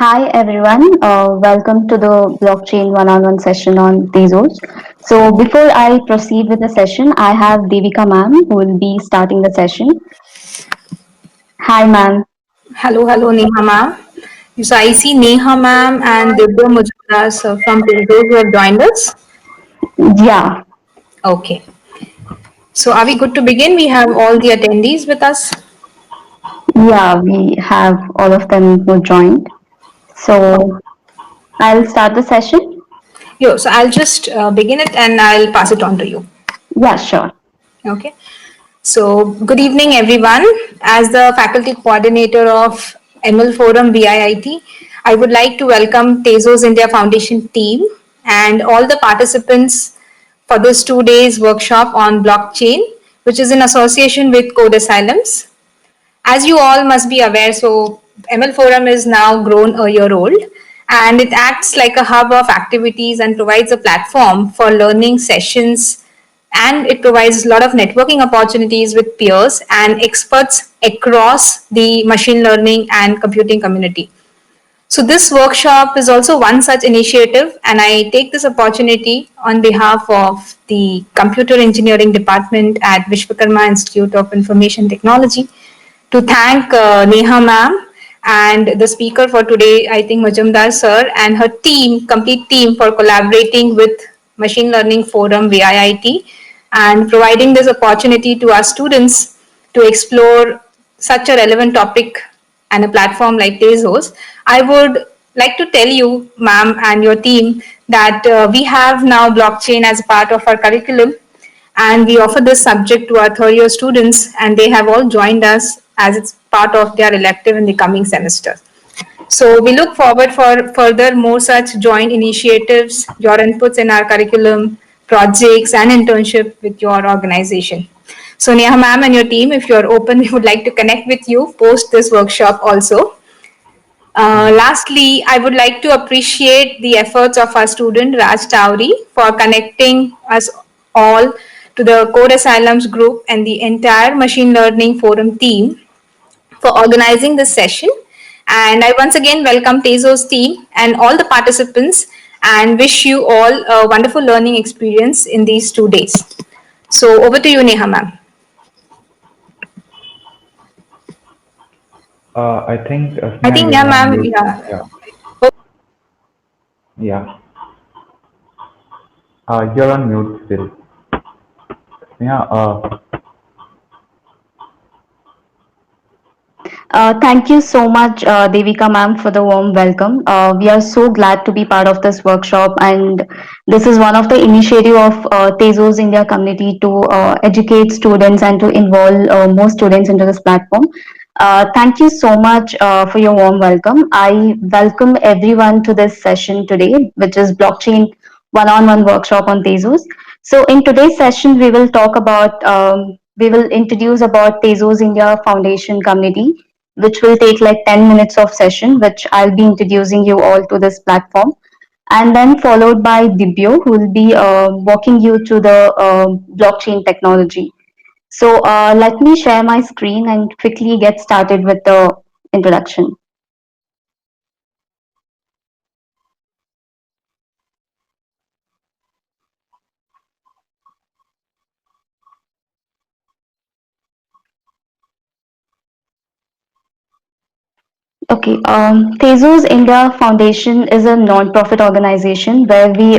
Hi everyone, welcome to the blockchain one-on-one session on Tezos. So before I proceed with the session, I have Devika ma'am who will be starting the session. Hi ma'am. Hello, Neha ma'am. So I see Neha ma'am and Divya Mujumdar sir from Tejas who have joined us. Yeah, Okay. So are we good to begin? We have all the attendees with us. yeah, we have all of them who joined. So I'll start the session. So I'll just begin it and I'll pass it on to you. Yeah, sure. Okay. So good evening, everyone. As the faculty coordinator of ML Forum BIIT, I would like to welcome Tezos India Foundation team and all the participants for this 2 days workshop on blockchain, which is in association with Code Asylums. As you all must be aware, so ML Forum is now grown a year old and it acts like a hub of activities and provides a platform for learning sessions, and it provides a lot of networking opportunities with peers and experts across the machine learning and computing community. So, this workshop is also one such initiative, and I take this opportunity on behalf of the Computer Engineering Department at Vishwakarma Institute of Information Technology to thank Neha ma'am and the speaker for today, I think Majumdar sir, and her team, complete team, for collaborating with Machine Learning Forum VIIT and providing this opportunity to our students to explore such a relevant topic and a platform like Tezos. I would like to tell you, ma'am, and your team that we have now blockchain as part of our curriculum, and we offer this subject to our third year students, and they have all joined us as it's part of their elective in the coming semester. So we look forward for further more such joint initiatives, your inputs in our curriculum, projects, and internship with your organization. So Neha ma'am and your team, if you're open, we would like to connect with you post this workshop also. Lastly, I would like to appreciate the efforts of our student Raj Tauri for connecting us all to the Code Asylums group and the entire Machine Learning Forum team for organizing this session. And I once again welcome Tezos team and all the participants and wish you all a wonderful learning experience in these 2 days. So over to you, Neha ma'am. I think I Sneha, think, you're yeah, on ma'am, mute. yeah. Yeah, yeah. You're on mute still. Sneha, Thank you so much, Devika ma'am, for the warm welcome. We are so glad to be part of this workshop, and this is one of the initiative of Tezos India community to educate students and to involve more students into this platform. Thank you so much for your warm welcome. I welcome everyone to this session today, which is blockchain one-on-one workshop on Tezos. So, in today's session, we will talk about we will introduce about Tezos India Foundation community, which will take like 10 minutes of session, which I'll be introducing you all to this platform. And then followed by Dibyo, who will be walking you through the blockchain technology. So let me share my screen and quickly get started with the introduction. Okay, Tezos India Foundation is a non-profit organization where we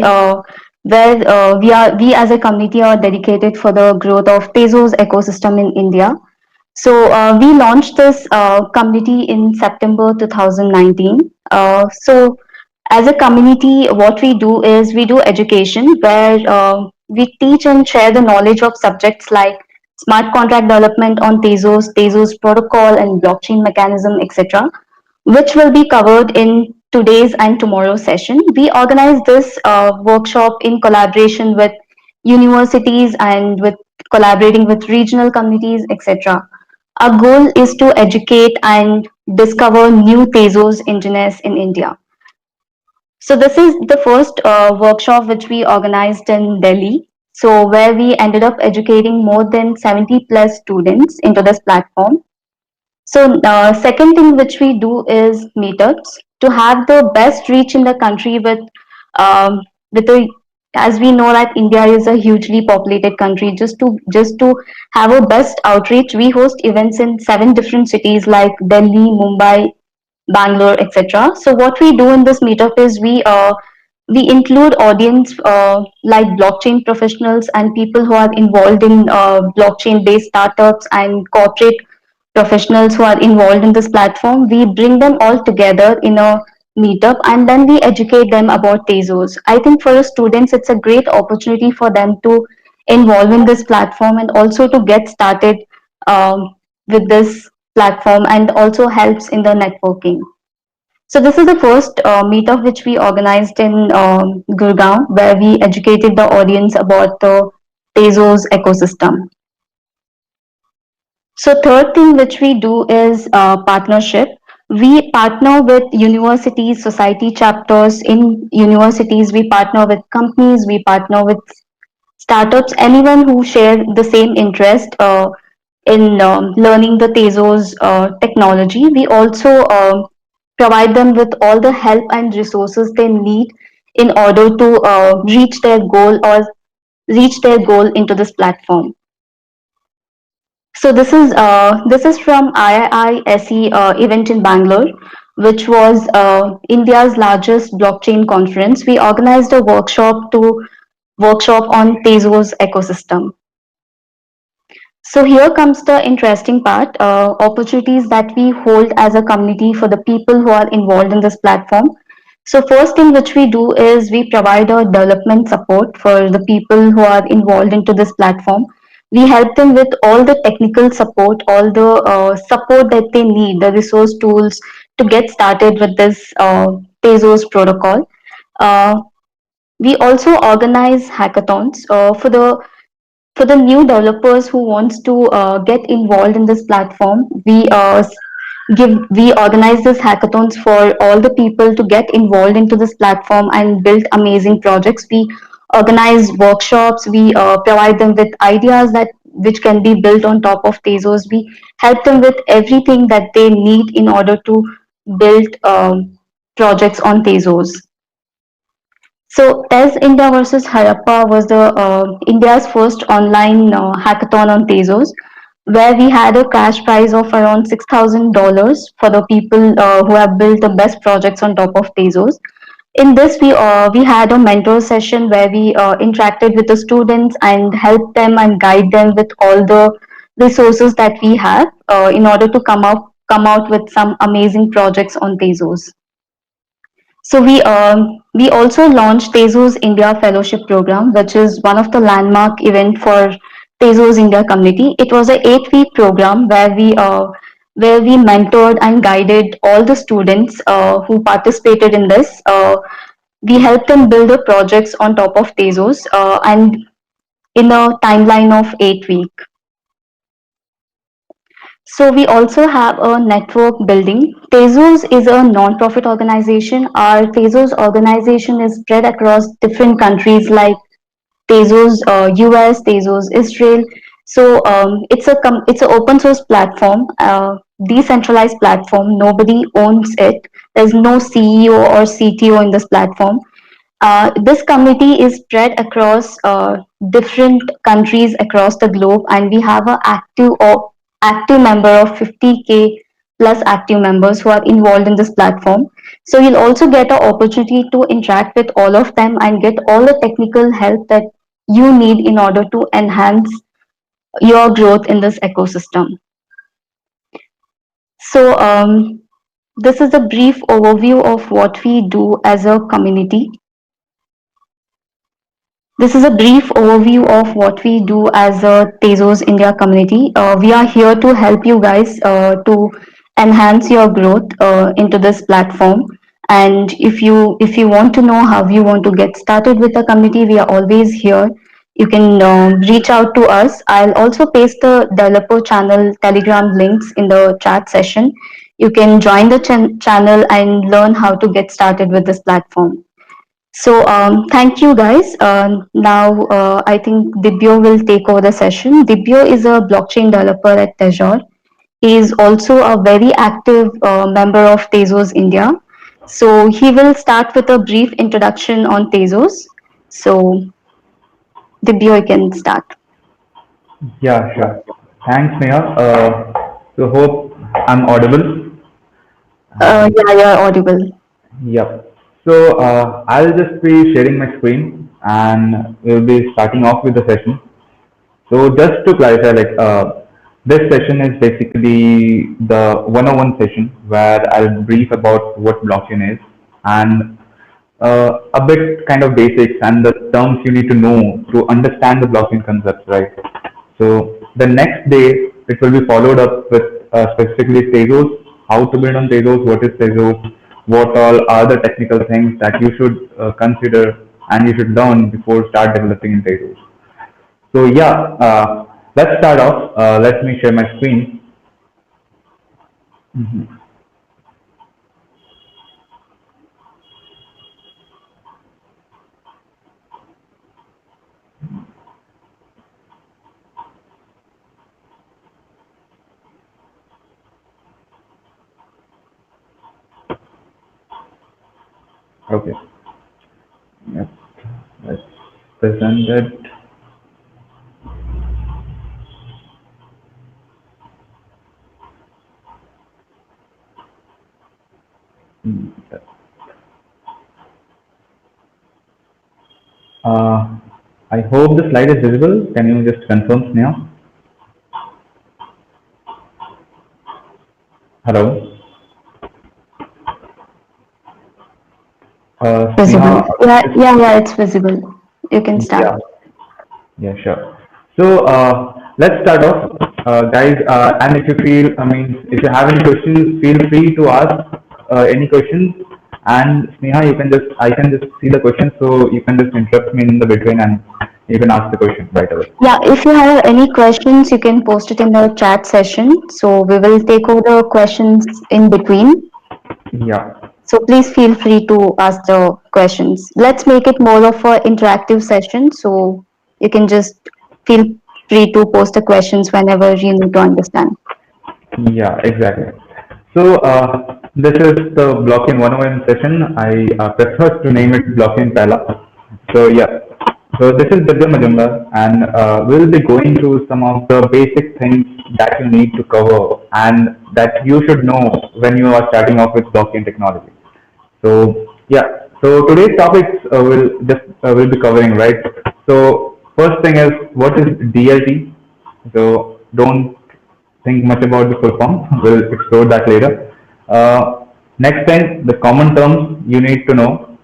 as a community are dedicated for the growth of Tezos ecosystem in India. So we launched this community in September 2019. So as a community, what we do is we do education where we teach and share the knowledge of subjects like smart contract development on Tezos, Tezos protocol and blockchain mechanism, etc., which will be covered in today's and tomorrow's session. We organize this workshop in collaboration with universities and with collaborating with regional communities, etc. Our goal is to educate and discover new Tezos engineers in India. So this is the first workshop which we organized in Delhi. So where we ended up educating more than 70 plus students into this platform. So second thing which we do is meetups. to have the best reach in the country um, with the, as we know that India is a hugely populated country. Just to have a best outreach, we host events in 7 different cities like Delhi, Mumbai, Bangalore, etc. So what we do in this meetup is we include audience like blockchain professionals and people who are involved in blockchain based startups and corporate professionals who are involved in this platform. We bring them all together in a meetup and then we educate them about Tezos. I think for the students, it's a great opportunity for them to involve in this platform and also to get started with this platform, and also helps in the networking. So this is the first meetup which we organized in Gurgaon, where we educated the audience about the Tezos ecosystem. So third thing which we do is partnership. We partner with universities, society chapters in universities. We partner with companies. We partner with startups. Anyone who share the same interest in learning the Tezos technology. We also provide them with all the help and resources they need in order to reach their goal into this platform. So this is from IISE event in Bangalore, which was India's largest blockchain conference. We organized a workshop on Tezos ecosystem. So here comes the interesting part, opportunities that we hold as a community for the people who are involved in this platform. So first thing which we do is we provide a development support for the people who are involved into this platform. We help them with all the technical support, all the support that they need, the resource tools to get started with this Tezos protocol. Uh, we also organize hackathons for the new developers who wants to get involved in this platform. We organize this hackathons for all the people to get involved into this platform and build amazing projects. We organize workshops. We provide them with ideas that which can be built on top of Tezos. We help them with everything that they need in order to build projects on Tezos. So, Tez India versus Harappa was the India's first online hackathon on Tezos, where we had a cash prize of around $6,000 for the people who have built the best projects on top of Tezos. In this, we had a mentor session where we interacted with the students and helped them and guide them with all the resources that we have in order to come out with some amazing projects on Tezos. So we also launched Tezos India Fellowship Program, which is one of the landmark event for Tezos India community. It was a 8 week program where we mentored and guided all the students who participated in this. We helped them build the projects on top of Tezos and in a timeline of 8 weeks. So we also have a network building. Tezos is a non-profit organization. Our Tezos organization is spread across different countries like Tezos US, Tezos Israel. So it's an open source platform, decentralized platform. Nobody owns it. There's no CEO or CTO in this platform. This committee is spread across different countries across the globe, and we have an active member of 50K plus active members who are involved in this platform. So you'll also get an opportunity to interact with all of them and get all the technical help that you need in order to enhance your growth in this ecosystem. So this is a brief overview of what we do as a community. This is a brief overview of what we do as a Tezos India community. We are here to help you guys to enhance your growth into this platform. And if you want to know how you want to get started with the community, we are always here. You can reach out to us. I'll also paste the developer channel Telegram links in the chat session. You can join the channel and learn how to get started with this platform. So thank you guys. Now I think Dibyo will take over the session. Dibyo is a blockchain developer at Tezor. He is also a very active member of Tezos India. So he will start with a brief introduction on Tezos. So Dibyo, you can start. Yeah, sure. Thanks, Neha. So hope I'm audible. Yeah, you're audible. Yep. So I'll just be sharing my screen and we'll be starting off with the session. So just to clarify, this session is basically the 101 session where I'll brief about what blockchain is and a bit kind of basics and the terms you need to know to understand the blockchain concepts, right? So the next day it will be followed up with specifically Tezos, how to build on Tezos, what is Tezos, what all are the technical things that you should consider and you should learn before start developing in Tezos. So yeah, let's start off. Let me share my screen. Okay. Yep. Let's present it. Uh, I hope the slide is visible. Can you just confirm now? Hello. Visible. Sneha, Yeah, yeah, yeah, it's visible. You can start. yeah, yeah, sure. So let's start off, guys. And if you feel, I mean, if you have any questions, feel free to ask any questions. And Sneha, I can just see the question, so you can just interrupt me in the between, and you can ask the question right away. Yeah, if you have any questions, you can post it in the chat session. So we will take over the questions in between. Yeah, So please feel free to ask the questions. Let's make it more of an interactive session. So you can just feel free to post the questions whenever you need to understand. yeah, exactly. So this is the blockchain 101 session. I prefer to name it blockchain Pala. So yeah, so this is Divya Majumdar, and we'll be going through some of the basic things that you need to cover and that you should know when you are starting off with blockchain technology. So yeah, so today's topics will be covering, right. So first thing is what is DLT. So don't think much about the full form. We'll explore that later. Next thing, the common terms you need to know.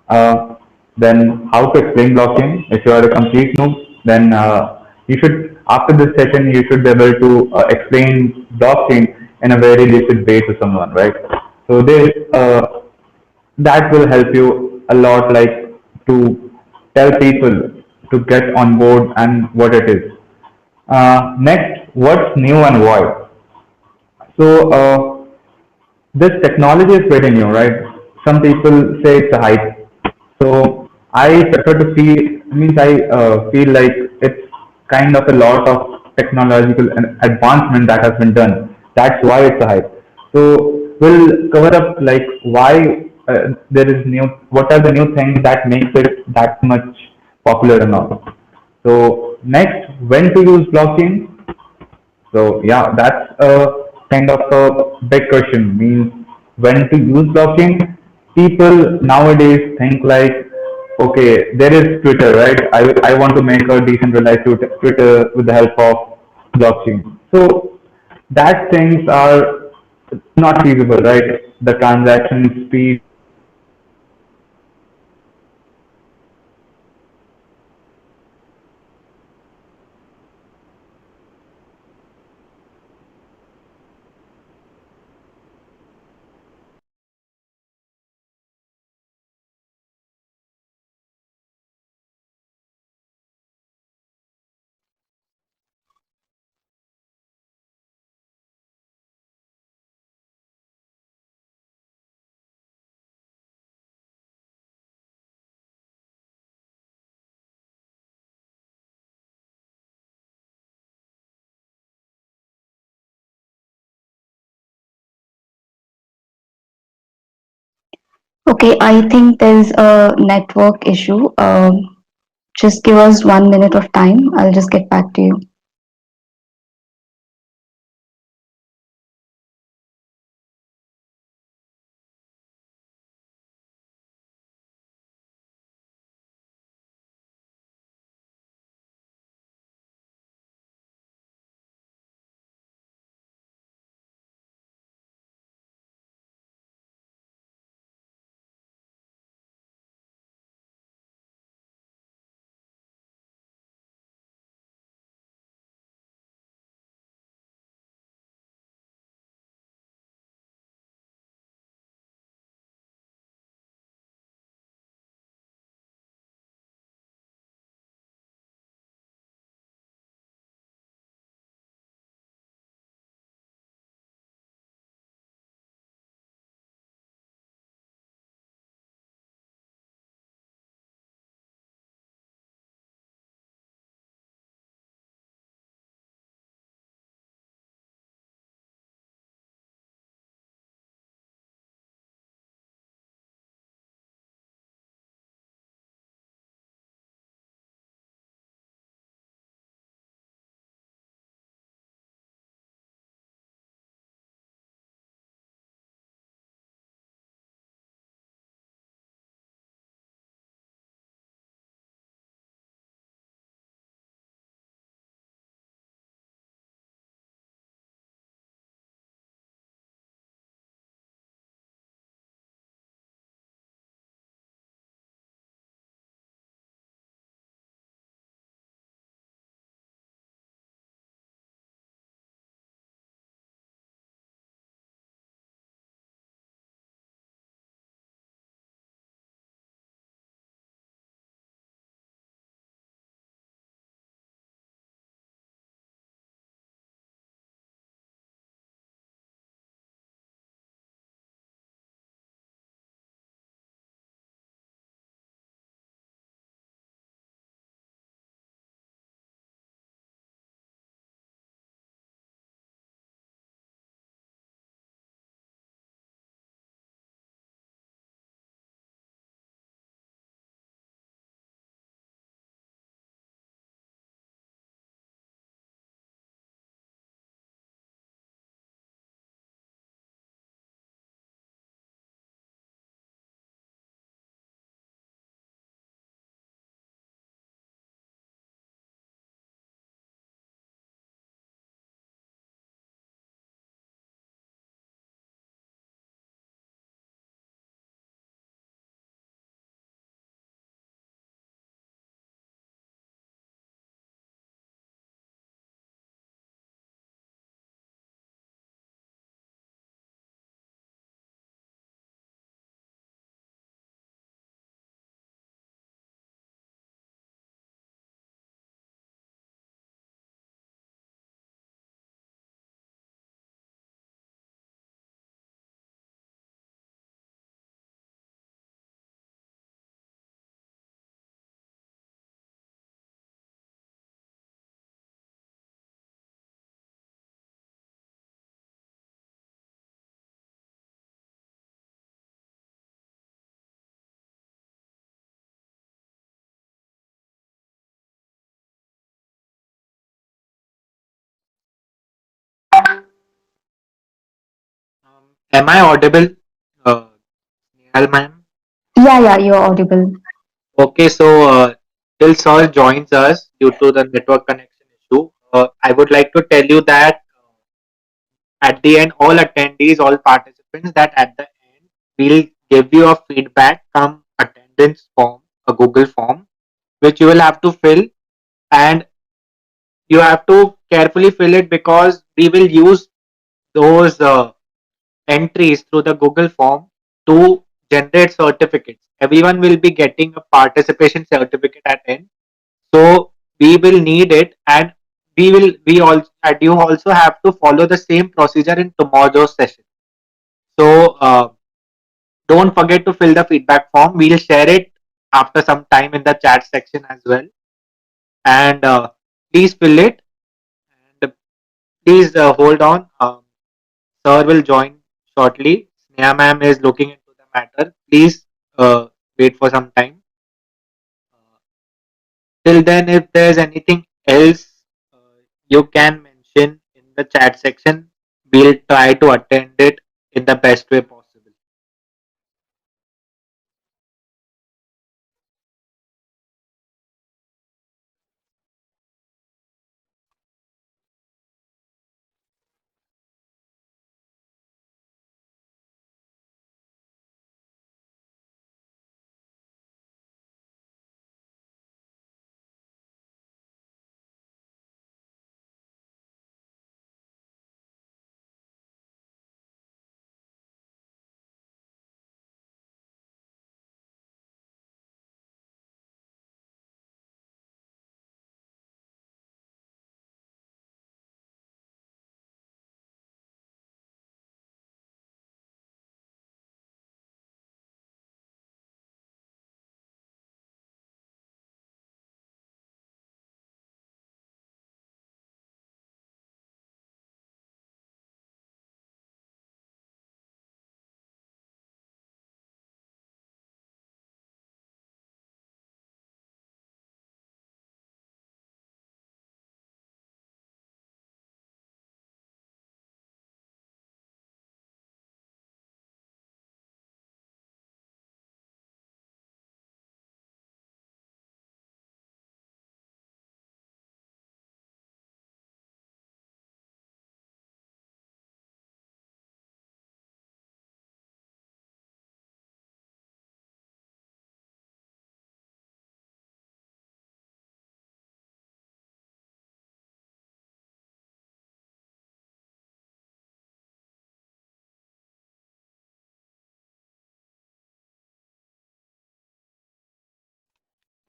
Uh, then how to explain blockchain. If you are a complete noob, then you should after this session you should be able to explain blockchain in a very lucid way to someone, right? So this that will help you a lot, like to tell people to get on board and what it is. Next, what's new and why? So this technology is pretty new, right? Some people say it's a hype. So I prefer to feel means I feel like it's kind of a lot of technological advancement that has been done. That's why it's a hype. So we'll cover up like why there is new. What are the new things that makes it that much popular and all. So next, when to use blockchain? So yeah, that's a kind of a big question. Means when to use blockchain? People nowadays think like, okay, there is Twitter, right? I want to make a decentralized Twitter with the help of blockchain. So that things are not feasible, right? The transaction speed Okay, I think there's a network issue. Just give us 1 minute of time. I'll just get back to you. Am I audible, Nehal ma'am? Yeah, yeah, you're audible. Okay, so till Sir joins us due to the network connection issue, I would like to tell you that at the end, all attendees, all participants, that at the end, we'll give you a feedback from attendance form, a Google form, which you will have to fill, and you have to carefully fill it because we will use those entries through the Google form to generate certificates. Everyone will be getting a participation certificate at end. So we will need it, and we all and you also have to follow the same procedure in tomorrow's session. So don't forget to fill the feedback form. We'll share it after some time in the chat section as well. And please fill it, and please hold on. Sir will join shortly. Sneha ma'am is looking into the matter. Please wait for some time. Uh, Till then, if there's anything else you can mention in the chat section, we'll try to attend it in the best way possible.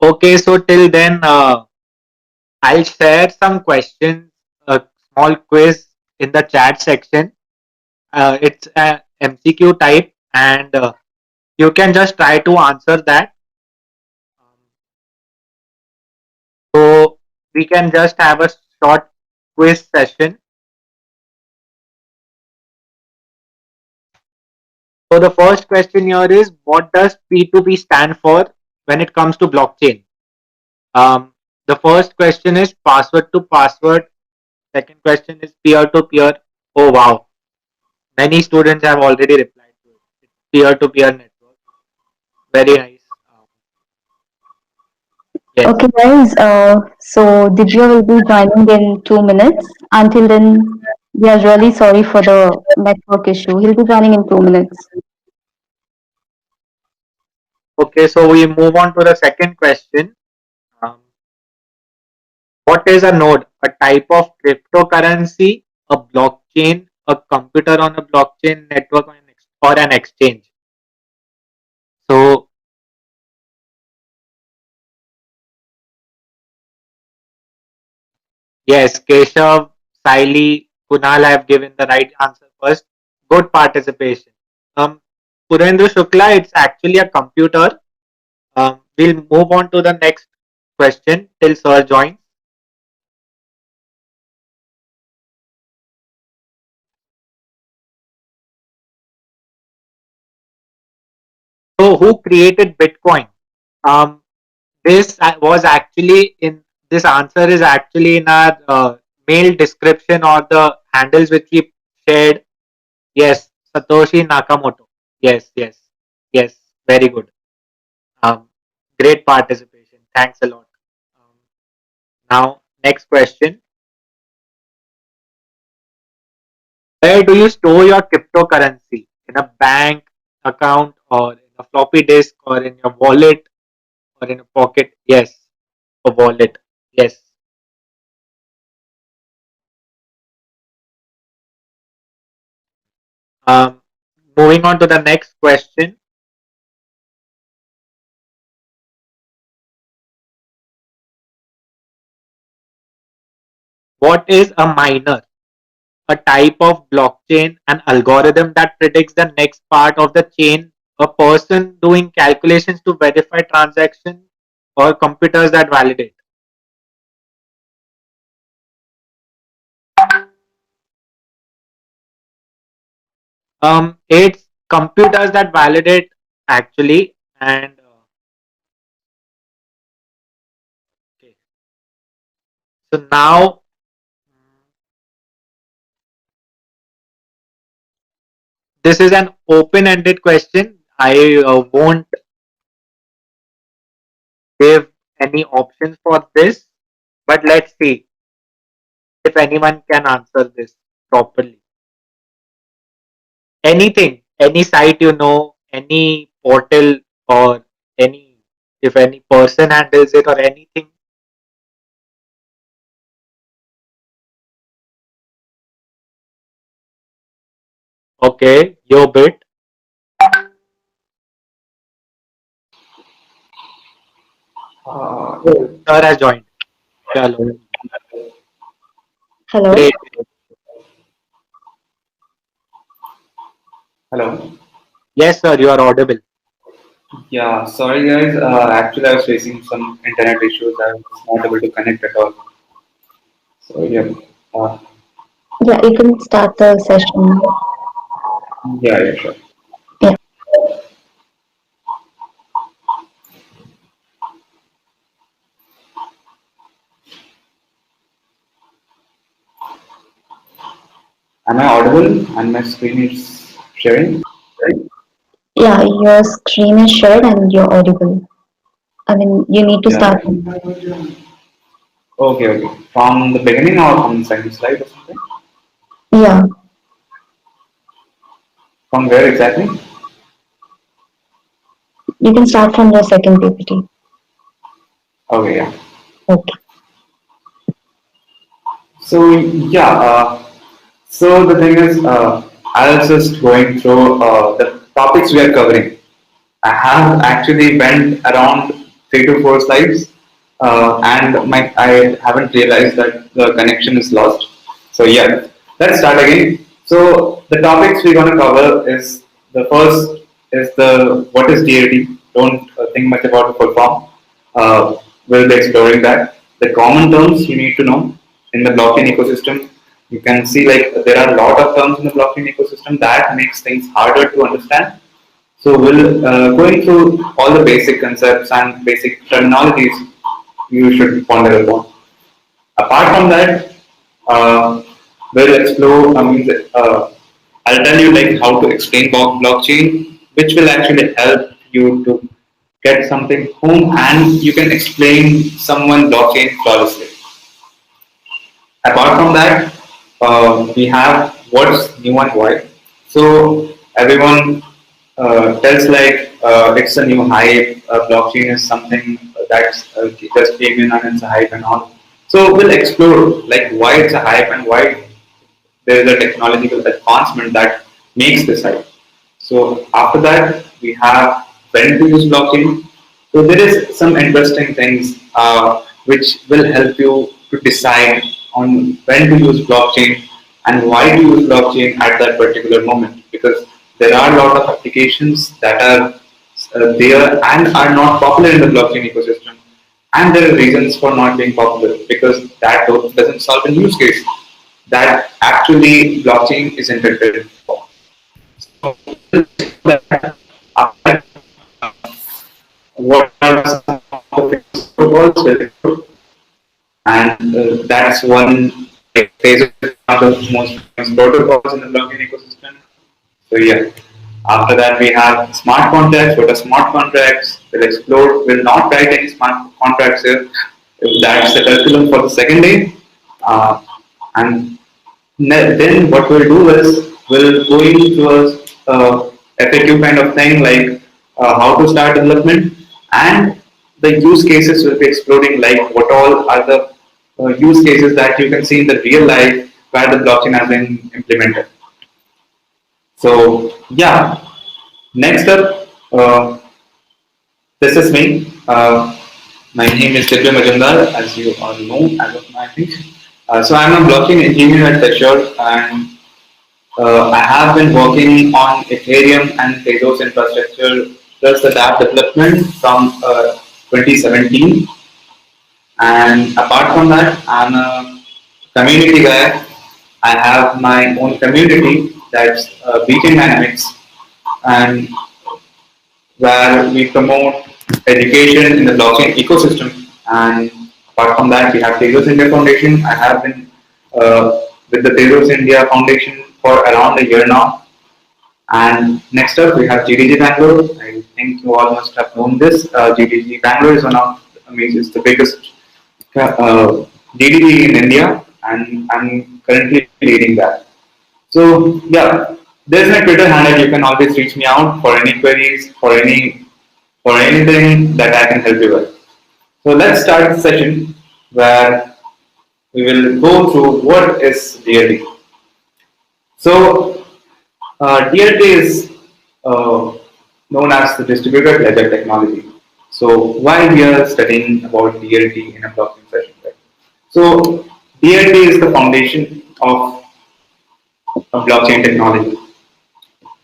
Okay, so till then, I'll share some questions, a small quiz in the chat section. It's a MCQ type, and you can just try to answer that. So we can just have a short quiz session. So the first question here is, what does P2P stand for when it comes to blockchain? The first question is password to password. Second question is peer to peer. Oh wow, many students have already replied to it. It's peer to peer network. Very nice. Yes. Okay, guys. So Divya will be joining in 2 minutes. Until then, we are really sorry for the network issue. He'll be joining in 2 minutes. Okay, so we move on to the second question. Um, what is a node? A type of cryptocurrency, a blockchain, a computer on a blockchain network, or an exchange. So yes, Keshav, Saili, Kunal have given the right answer first. Good participation. Um, Purendra Shukla, it's actually a computer. We'll move on to the next question till Sir joins. So, who created Bitcoin? Um, this was actually in this answer is actually in our mail description or the handles which we shared. Yes, Satoshi Nakamoto. Yes, yes, yes. Very good. Um, Great participation. Thanks a lot. Um, Now, next question. Where do you store your cryptocurrency? In a bank account or in a floppy disk or in your wallet or in a pocket? Yes, a wallet. Yes. Um, Moving on to the next question. What is a miner? A type of blockchain, an algorithm that predicts the next part of the chain, a person doing calculations to verify transactions, or computers that validate. It's computers that validate actually. And okay. So now this is an open-ended question. I won't give any options for this, but let's see if anyone can answer this properly. Anything, any site you know, any portal, or any, if any person handles it or anything. Okay, your bit. Uh, Oh, sir has joined. Chalo. Hello. Great. Hello. Yes, sir, you are audible. Yeah, sorry guys. Actually, I was facing some internet issues. I was not able to connect at all. So yeah. Uh, Yeah, you can start the session. yeah, yeah, sure. Yeah. Am I audible? And my screen is sharing, right? Yeah, your screen is shared and you're audible. I mean, you need to Yeah. start. Okay, okay. From the beginning or from the second slide or something? Yeah, From where exactly? you can start from the second PPT. Okay, yeah. Okay. So yeah, so the thing is, I was just going through the topics we are covering. I have actually went around 3 to 4 slides, and I haven't realized that the connection is lost. So yeah, let's start again. So the topics we're going to cover is the first is the what is DLT. Don't think much about the full form. We'll be exploring that. The common terms you need to know in the blockchain ecosystem. You can see like there are a lot of terms in the blockchain ecosystem that makes things harder to understand, so we'll going through all the basic concepts and basic terminologies you should ponder upon. Apart from that, we'll explore. I'll tell you like how to explain blockchain, which will actually help you to get something home and you can explain someone blockchain flawlessly. Apart from that, we have what's new and why. So everyone tells like it's a new hype. Blockchain is something that's just came in and it's a hype and all. So we'll explore like why it's a hype and why there is a technological advancement that makes this hype. So after that, we have when to use blockchain. So there is some interesting things which will help you to decide on when to use blockchain and why to use blockchain at that particular moment. Because there are a lot of applications that are there and are not popular in the blockchain ecosystem. And there are reasons for not being popular because that doesn't solve a use case that actually blockchain is intended for. So after what are some of the protocols will explore, and that's one like, phase of one of the most famous protocols in the blockchain ecosystem. So yeah, after that we have smart contracts. What are smart contracts? We'll explore. We'll not write any smart contracts here. That's the curriculum for the second day. Uh, and then what we'll do is we'll go into a FAQ kind of thing like how to start development, and the use cases will be exploring like what all are the use cases that you can see in the real life where the blockchain has been implemented. So yeah, next up, this is me. My name is Divya Majumdar, as you all know, as of now, I think. So I'm a blockchain engineer at Azure, and I have been working on Ethereum and Tezos infrastructure plus the dApp development from 2017. And apart from that, I'm a community guy. I have my own community that's Beacon Dynamics, and where we promote education in the blockchain ecosystem. And apart from that, we have Tezos India Foundation. I have been with the Tezos India Foundation for around a year now. And next up, we have GDG Bangalore. I think you all must have known this. GDG Bangalore is one of, I mean, it's the biggest DDB in India, and I'm currently leading that. So yeah, there's my Twitter handle. You can always reach me out for any queries, for anything that I can help you with. So let's start the session where we will go through what is DLT. So DLT is known as the distributed ledger technology. So why we are studying about DLT in a blockchain session, right? So DLT is the foundation of blockchain technology.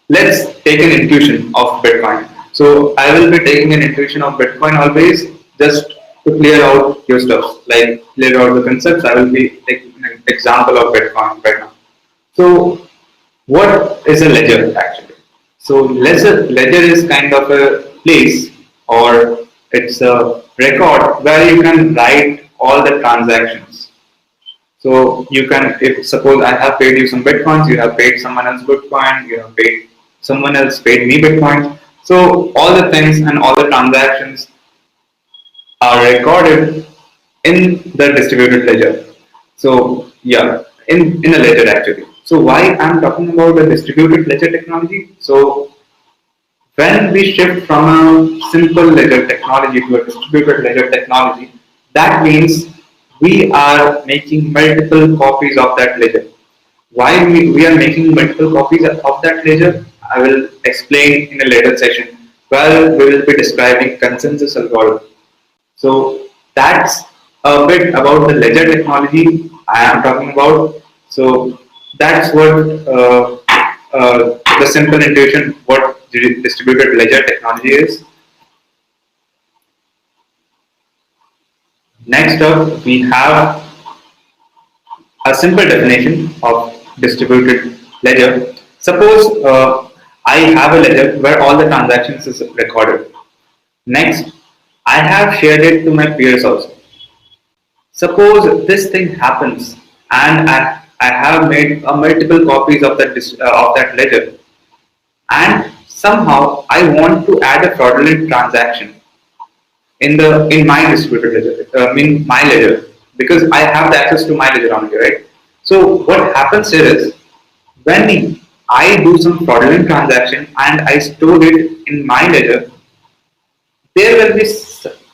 Let's take an intuition of Bitcoin. So I will be taking an intuition of Bitcoin always, just to clear out your stuff, like clear out the concepts. I will be taking an example of Bitcoin right now. So what is a ledger actually? So ledger is kind of a place, or it's a record where you can write all the transactions. So you can, if suppose I have paid you some bitcoins, you have paid someone else bitcoin, you have paid someone else paid me bitcoins. So all the things and all the transactions are recorded in the distributed ledger. So yeah, in a ledger actually. So why I'm talking about the distributed ledger technology? So when we shift from a simple ledger technology to a distributed ledger technology, that means we are making multiple copies of that ledger. Why we are making multiple copies of that ledger, I will explain in a later session where we will be describing consensus algorithm. So that's a bit about the ledger technology I am talking about. So that's what the simple intuition what distributed ledger technology is. Next up, we have a simple definition of distributed ledger. Suppose I have a ledger where all the transactions is recorded. Next, I have shared it to my peers also. Suppose this thing happens and I have made multiple copies of that ledger, and somehow I want to add a fraudulent transaction in my distributed ledger, in my ledger, because I have the access to my ledger only, right? So what happens here is when I do some fraudulent transaction and I store it in my ledger, there will be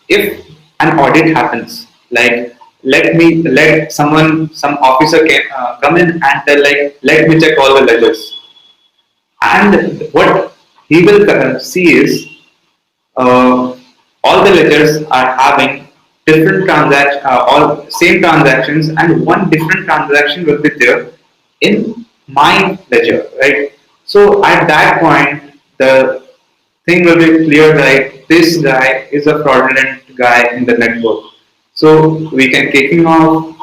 if an audit happens, like let some officer come in and tell like let me check all the ledgers, and what he will see is uh, all the ledgers are having different transaction all same transactions, and one different transaction will be there in my ledger, right? So at that point the thing will be clear, like this guy is a fraudulent guy in the network. So we can kick him off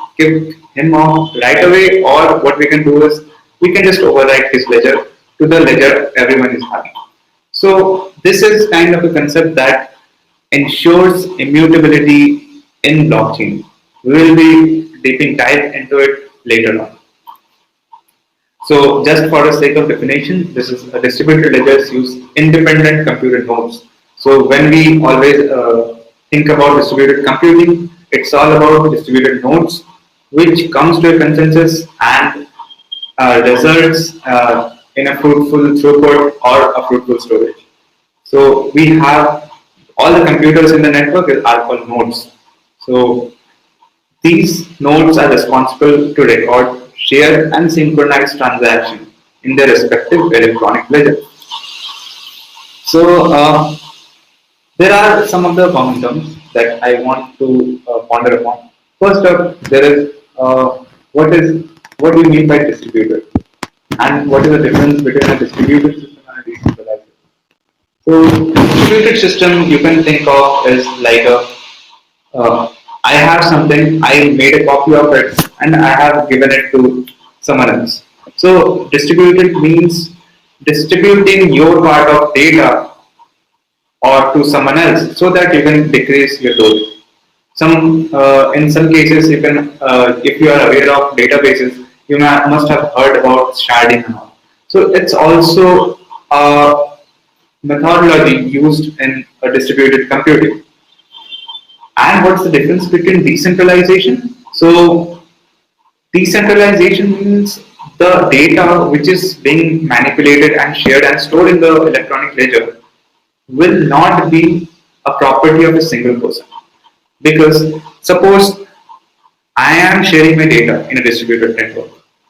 right away, or what we can do is we can just overwrite his ledger to the ledger everyone is having. So this is kind of a concept that ensures immutability in blockchain. We will be deeping dive into it later on. So just for the sake of definition, this is a distributed ledgers use independent computed nodes. So when we always think about distributed computing, it's all about distributed nodes, which comes to a consensus and results in a fruitful throughput or a fruitful storage. So we have all the computers in the network are called nodes. So these nodes are responsible to record, share, and synchronize transactions in their respective electronic ledger. So there are some of the common terms that I want to ponder upon. First up, there is what do you mean by distributed, and what is the difference between a distributed system and a decentralized system? So distributed system you can think of as like a I have something, I made a copy of it, and I have given it to someone else. So distributed means distributing your part of data to someone else so that you can decrease your load. In some cases, you can, if you are aware of databases, you must have heard about sharding and all. So it's also a methodology used in a distributed computing. And what's the difference between decentralization? So decentralization means the data which is being manipulated and shared and stored in the electronic ledger will not be a property of a single person. Because suppose I am sharing my data in a distributed network.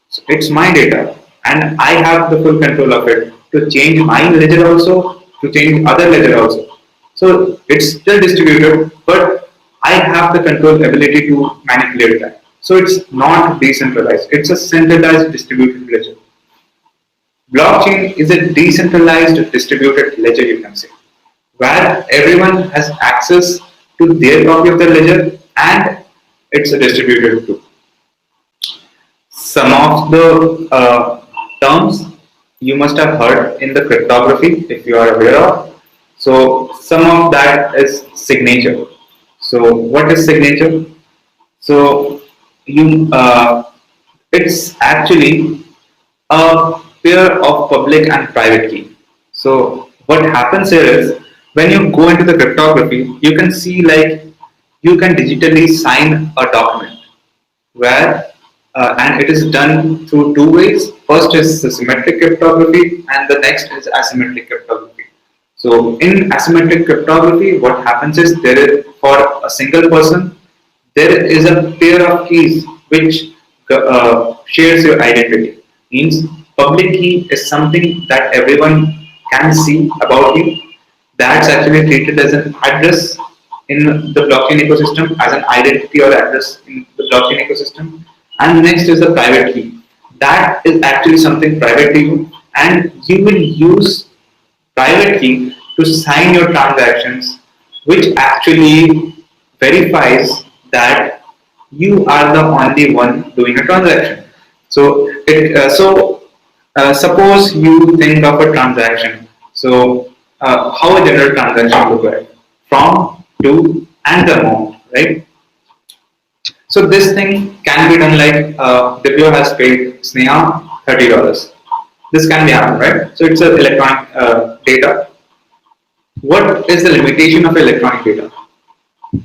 So it's my data and I have the full control of it to change my ledger also, to change other ledger also. So it's still distributed, but I have the control ability to manipulate that. So it's not decentralized, it's a centralized distributed ledger. Blockchain is a decentralized distributed ledger, you can say, where everyone has access to their copy of the ledger and it's a distributed too. Some of the terms you must have heard in the cryptography if you are aware of. So some of that is signature. So what is signature? So you it's actually a pair of public and private key. So what happens here is when you go into the cryptography, you can see like you can digitally sign a document where and it is done through two ways. First is the symmetric cryptography and the next is asymmetric cryptography. So in asymmetric cryptography, what happens is there is for a single person, there is a pair of keys which shares your identity. Means public key is something that everyone can see about you. That's actually treated as an address in the blockchain ecosystem, as an identity or address in the blockchain ecosystem. And next is the private key. That is actually something private to you, and you will use private key to sign your transactions, which actually verifies that you are the only one doing a transaction. Suppose you think of a transaction. So how a general transaction look like? From, to, and the amount, right? So this thing can be done like Divya has paid Sneha $30. This can be happened, right? So it's an electronic data. What is the limitation of electronic data?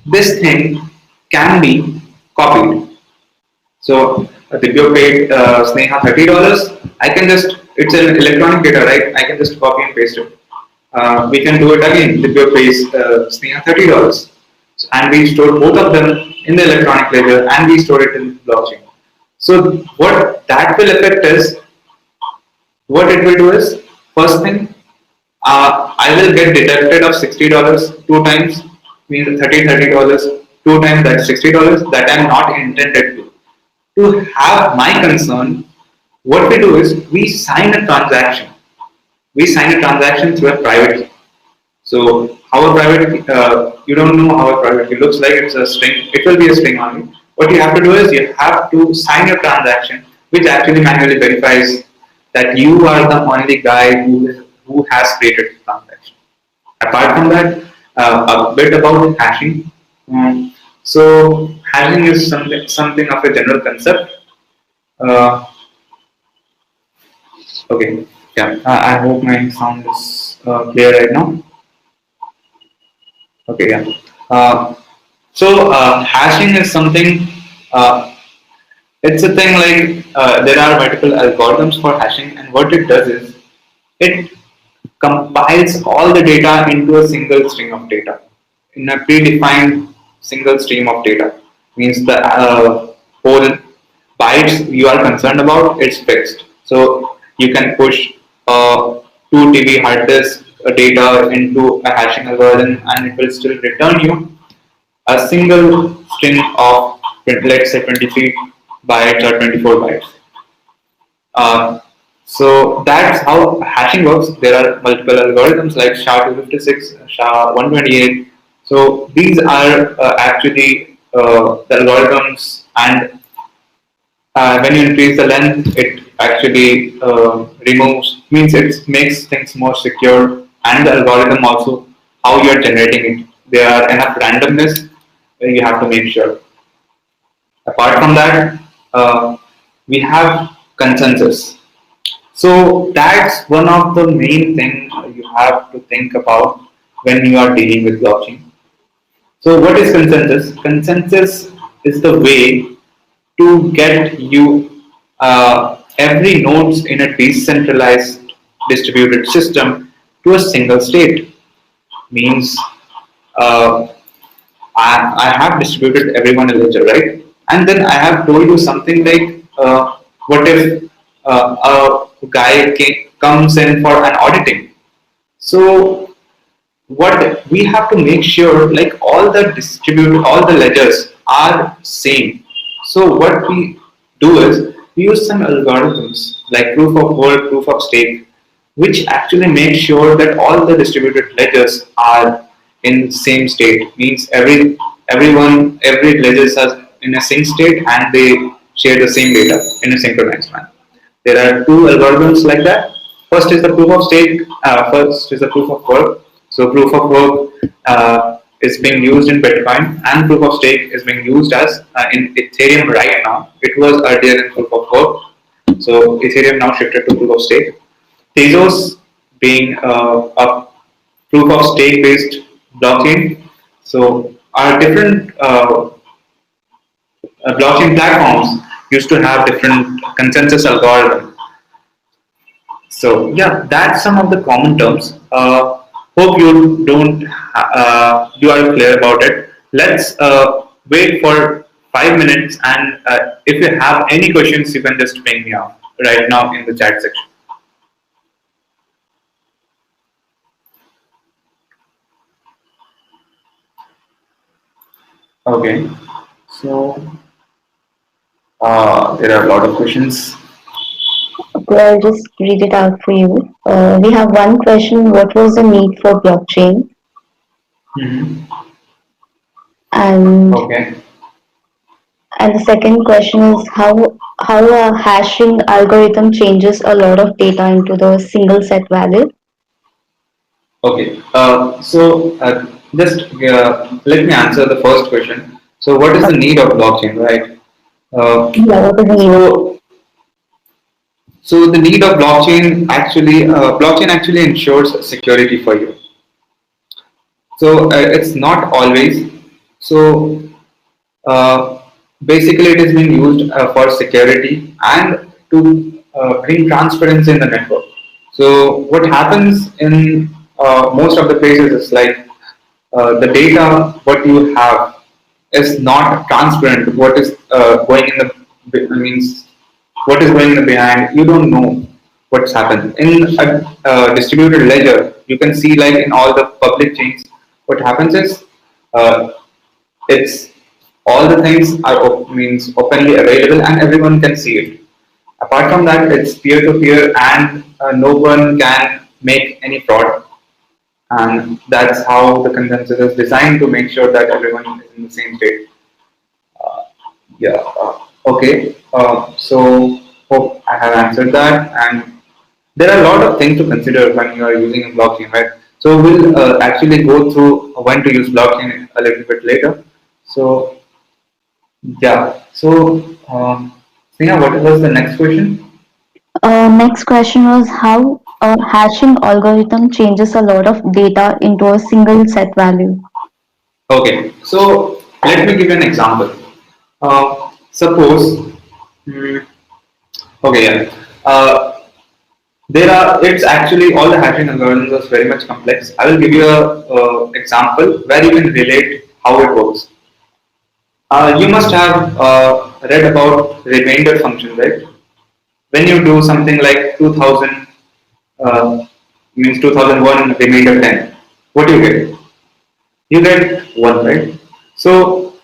This thing can be copied. So Divya paid Sneha $30. I can just, it's an electronic data, right? I can just copy and paste it. We can do it again. Divya pays Sneha $30. And we store both of them in the electronic ledger and we store it in blockchain. So what that will affect is, what it will do is, first thing, I will get deducted of $60 two times, means $30 two times, that's $60 that I am not intended to. To have my concern, what we do is we sign a transaction. We sign a transaction through a private key. So how a private key, you don't know how a private key looks like, it's a string, it will be a string only. What you have to do is you have to sign a transaction which actually manually verifies that you are the only guy who has created the transaction. Apart from that, a bit about hashing. So hashing is something of a general concept. Uh, okay, yeah, I hope my sound is clear right now. Okay, yeah. Hashing is something. It's a thing like there are multiple algorithms for hashing, and what it does is it compiles all the data into a single string of data in a predefined single stream of data. Means the whole bytes you are concerned about, it's fixed. So you can push 2 TB hard disk data into a hashing algorithm and it will still return you a single string of, let's say, 23 bytes or 24 bytes. So that's how hashing works. There are multiple algorithms like SHA-256, SHA-128. So these are actually the algorithms, and when you increase the length, it actually removes, means it makes things more secure, and the algorithm also how you are generating it. There are enough randomness you have to make sure. Apart from that, we have consensus. So that's one of the main things you have to think about when you are dealing with blockchain. So what is consensus? Consensus is the way to get you every nodes in a decentralized distributed system to a single state. Means uh, I have distributed everyone a ledger, right? And then I have told you something like, what if a guy comes in for an auditing? So what we have to make sure, like all the ledgers are same. So what we do is we use some algorithms like proof of work, proof of stake, which actually make sure that all the distributed ledgers are in same state. Means every ledgers are in a sync state and they share the same data in a synchronized manner. There are two algorithms like that. First is the proof of stake. First is the proof of work. So proof of work is being used in Bitcoin, and proof of stake is being used as in Ethereum right now. It was earlier in proof of work. So Ethereum now shifted to proof of stake. Tezos being a proof of stake based blockchain. So our different blockchain platforms used to have different consensus algorithms. So yeah, that's some of the common terms. Hope you don't you are clear about it. Let's wait for 5 minutes, and if you have any questions, you can just ping me out right now in the chat section. Okay, so there are a lot of questions. Okay, I'll just read it out for you. We have one question: what was the need for blockchain? Mhm. And Okay. and the second question is how a hashing algorithm changes a lot of data into the single set value. Okay. So just let me answer the first question. So what is the need of blockchain, right? Uh, Yeah, what is the need of it? so so the need of blockchain actually ensures security for you. So it's not always. So uh, basically, it is being used for security and to bring transparency in the network. So what happens in most of the places is like the data what you have is not transparent. What is going in the means what is going in the behind? You don't know what's happened in a distributed ledger. You can see like in all the public chains. What happens is uh, it's all the things are means openly available and everyone can see it. Apart from that, it's peer to peer and no one can make any fraud. And that's how the consensus is designed to make sure that everyone is in the same state. Yeah. Okay. So hope I have answered that. And there are a lot of things to consider when you are using a blockchain, right? So we'll actually go through when to use blockchain a little bit later. So yeah. So Sneha, what was the next question? Next question was how a hashing algorithm changes a lot of data into a single set value. Okay. So let me give you an example. Suppose. Hmm, okay. Yeah. There are. It's actually all the hashing algorithms are very much complex. I will give you a example where you can relate how it works. You must have read about remainder function, right? When you do something like 2000 uh, means 2001 remainder 10, what do you get? You get 1, right? So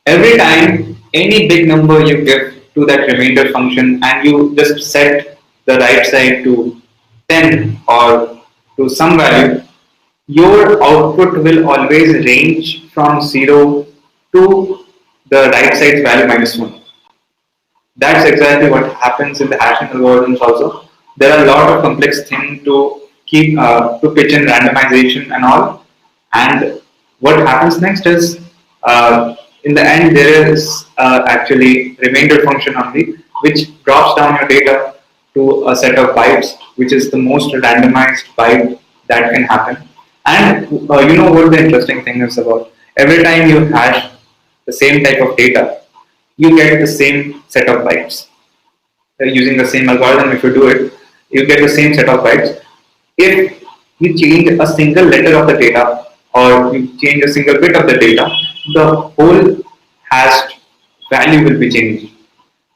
every time any big number you give to that remainder function and you just set the right side to 10 or to some value, your output will always range from 0 to the right side's value minus 1. That's exactly what happens in the hashing algorithms also. There are a lot of complex things to keep to pitch in randomization and all. And what happens next is, in the end, there is actually remainder function only, which drops down your data to a set of bytes, which is the most randomized byte that can happen. And you know what the interesting thing is about? Every time you hash the same type of data, you get the same set of bytes. Using the same algorithm, if you do it, you get the same set of bytes. If you change a single letter of the data or you change a single bit of the data, the whole hashed value will be changed.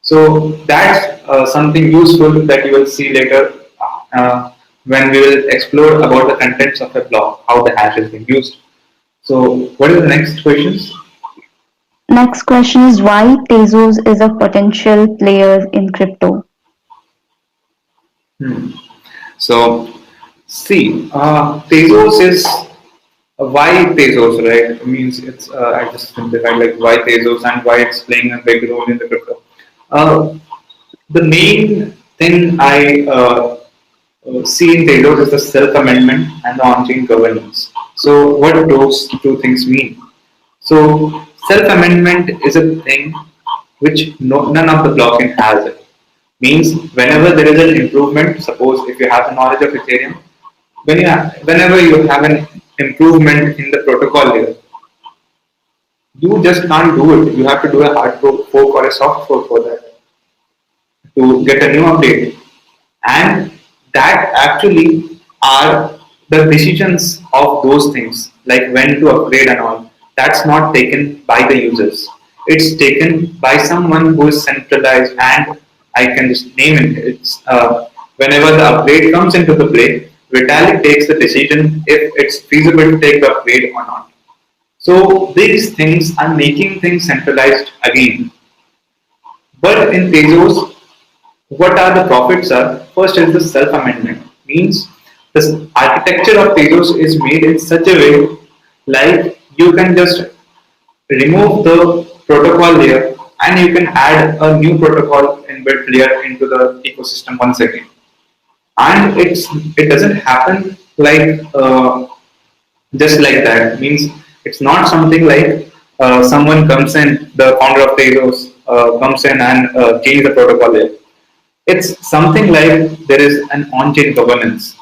So that's something useful that you will see later when we will explore about the contents of a block, how the hash is being used. So what is the next questions? Next question is why Tezos is a potential player in crypto. Hmm. So see, Tezos is why Tezos, right? It means it's I just simplified like why Tezos and why it's playing a big role in the crypto. Uh, the main thing I see in Tezos is the self amendment and the on chain governance. So what do those two things mean? So self amendment is a thing which none of the blockchain has it. Means whenever there is an improvement, suppose if you have the knowledge of Ethereum, whenever you have an improvement in the protocol layer, you just can't do it. You have to do a hard fork or a soft fork for that to get a new update. And that actually are the decisions of those things, like when to upgrade and all. That's not taken by the users. It's taken by someone who is centralized, and I can just name it. It's whenever the upgrade comes into the play, Vitalik takes the decision if it's feasible to take the upgrade or not. So these things are making things centralized again. But in Tezos, what are the profits are? First is the self-amendment. Means the architecture of Tezos is made in such a way like you can just remove the protocol layer and you can add a new protocol inbuilt layer into the ecosystem once again. And it doesn't happen like just like that. Means it's not something like someone comes in, the founder of Tezos comes in and change the protocol layer. It's something like there is an on-chain governance.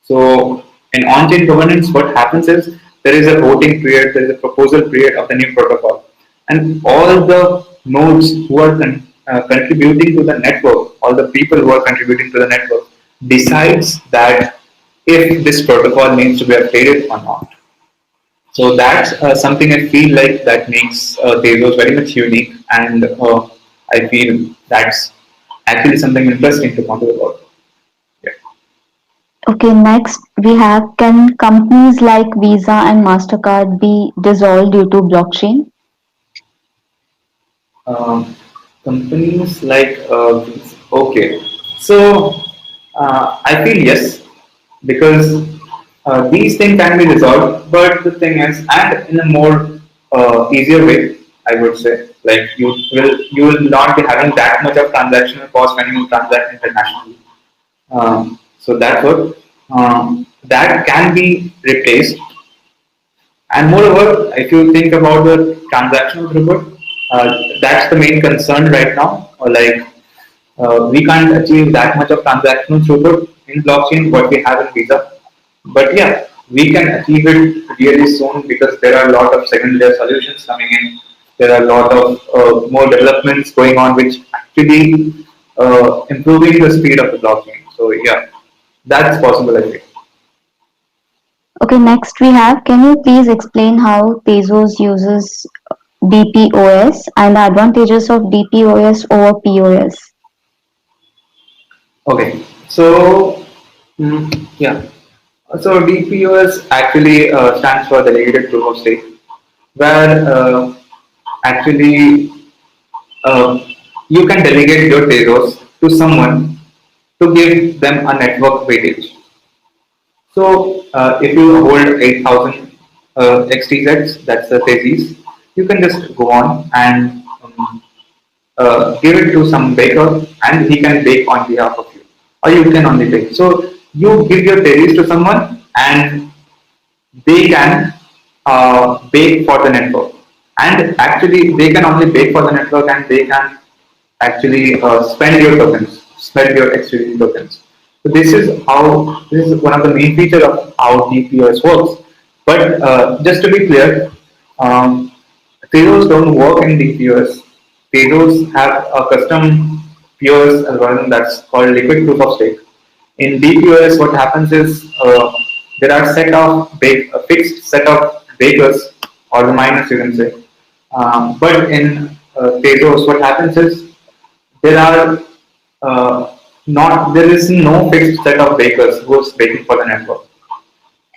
So in on-chain governance, what happens is there is a voting period, there is a proposal period of the new protocol, and all the nodes who are contributing to the network, all the people who are contributing to the network, decides that if this protocol needs to be updated or not. So that's something I feel like that makes Tezos very much unique, and I feel that's actually something interesting to ponder about. Yeah. Okay, next we have can companies like Visa and MasterCard be dissolved due to blockchain? Um, Companies like okay, so I feel yes, because these things can be resolved, but the thing is, and in a more easier way, I would say, like you will not be having that much of transactional cost when you transact internationally. So that's what that can be replaced. And moreover, if you think about the transactional throughput, that's the main concern right now. Like we can't achieve that much of transactional throughput in blockchain what we have in Visa. But yeah, we can achieve it really soon because there are a lot of second layer solutions coming in. There are a lot of more developments going on which actually improving the speed of the blockchain. So yeah, that's possible I think. Okay, next we have can you please explain how Tezos uses DPoS and the advantages of DPoS over POS? Okay, so yeah, so DPoS actually stands for Delegated Proof of Stake, where actually uh, you can delegate your Tezos to someone to give them a network weightage. So if you hold 8,000 XTZs, that's the Tezis, you can just go on and give it to some baker and he can bake on behalf of you, or you can only bake. So you give your Tezis to someone and they can bake for the network. And actually, they can only bake for the network, and they can actually spend your tokens, spend your exchange tokens. So this is one of the main features of how DPoS works. But just to be clear, um, Tezos don't work in DPoS. Tezos have a custom POS algorithm that's called liquid proof of stake. In DPoS, what happens is there are a fixed set of bakers or the miners, you can say. But in Tezos, what happens is there are there is no fixed set of bakers who's baking for the network.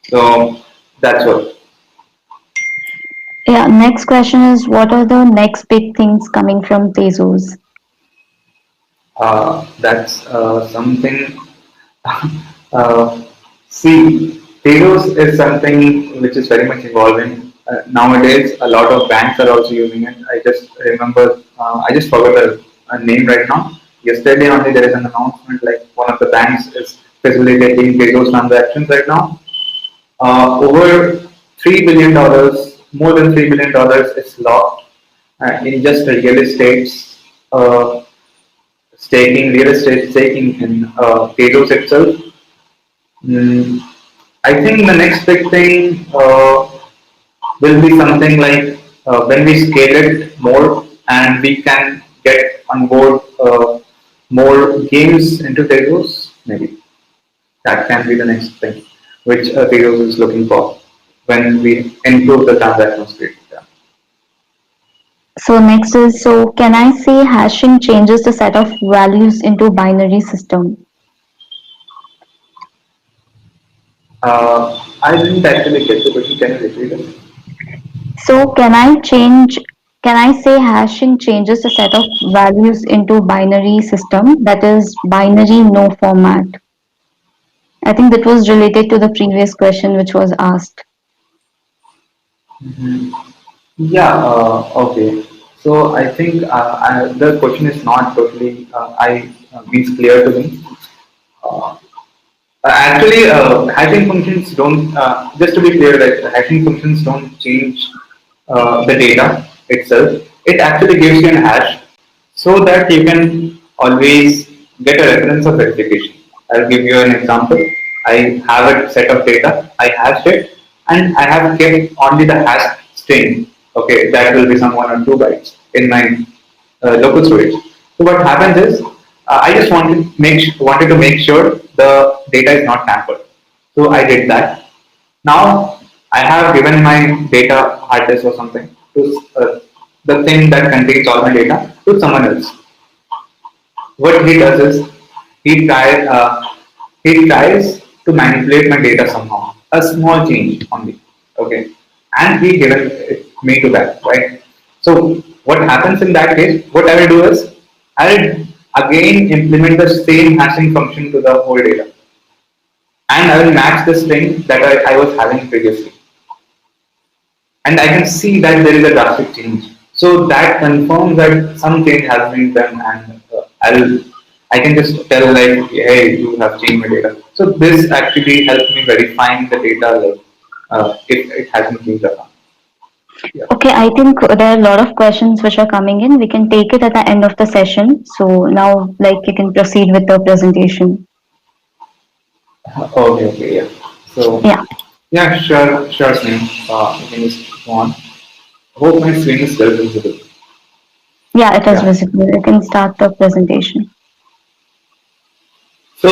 So that's what. Yeah, next question is what are the next big things coming from Tezos? That's something. uh, See, Telos is something which is very much evolving. Nowadays, a lot of banks are also using it. I just remember, I just forgot a name right now. Yesterday only there is an announcement like one of the banks is facilitating Telos transactions right now. Over $3 billion, more than $3 billion is locked in just real estate, uh, real estate staking in Telos itself. Mm, I think the next big thing will be something like when we scale it more and we can get on board more games into Telos, maybe that can be the next thing which Telos is looking for when we improve the transaction speed. Yeah. So next is so can I say hashing changes the set of values into binary system? I didn't actually get the question. Can you repeat it? So can I say hashing changes the set of values into binary system that is binary no format? I think that was related to the previous question which was asked. Yeah, okay. So I think the question is not totally means clear to me. Uh, hashing functions don't, just to be clear, that hashing functions don't change the data itself. It actually gives you an hash so that you can always get a reference of verification. I'll give you an example. I have a set of data, I hashed it, and I have kept only the hash string. Okay, that will be some 1 or 2 bytes in my local storage. So what happens is I just wanted to make sure the data is not tampered. So I did that. Now I have given my data hard disk or something to the thing that contains all my data to someone else. What he does is he tries he tries to manipulate my data somehow, a small change only, okay, and he given it me to that, right? So what happens in that case? What I will do is I will again implement the same hashing function to the whole data, and I will match the string that I was having previously, and I can see that there is a drastic change. So that confirms that some change has been done, and I can just tell like, hey, you have changed my data. So this actually helps me verifying the data, like if it hasn't changed or not. Yeah. Okay, I think there are a lot of questions which are coming in. We can take it at the end of the session. So now, like, you can proceed with the presentation. Okay. Okay. Yeah. So Yeah, yeah, sure, Sneh. You can just go on. Hope my screen is still visible. yeah, it is Yeah. visible. You can start the presentation. So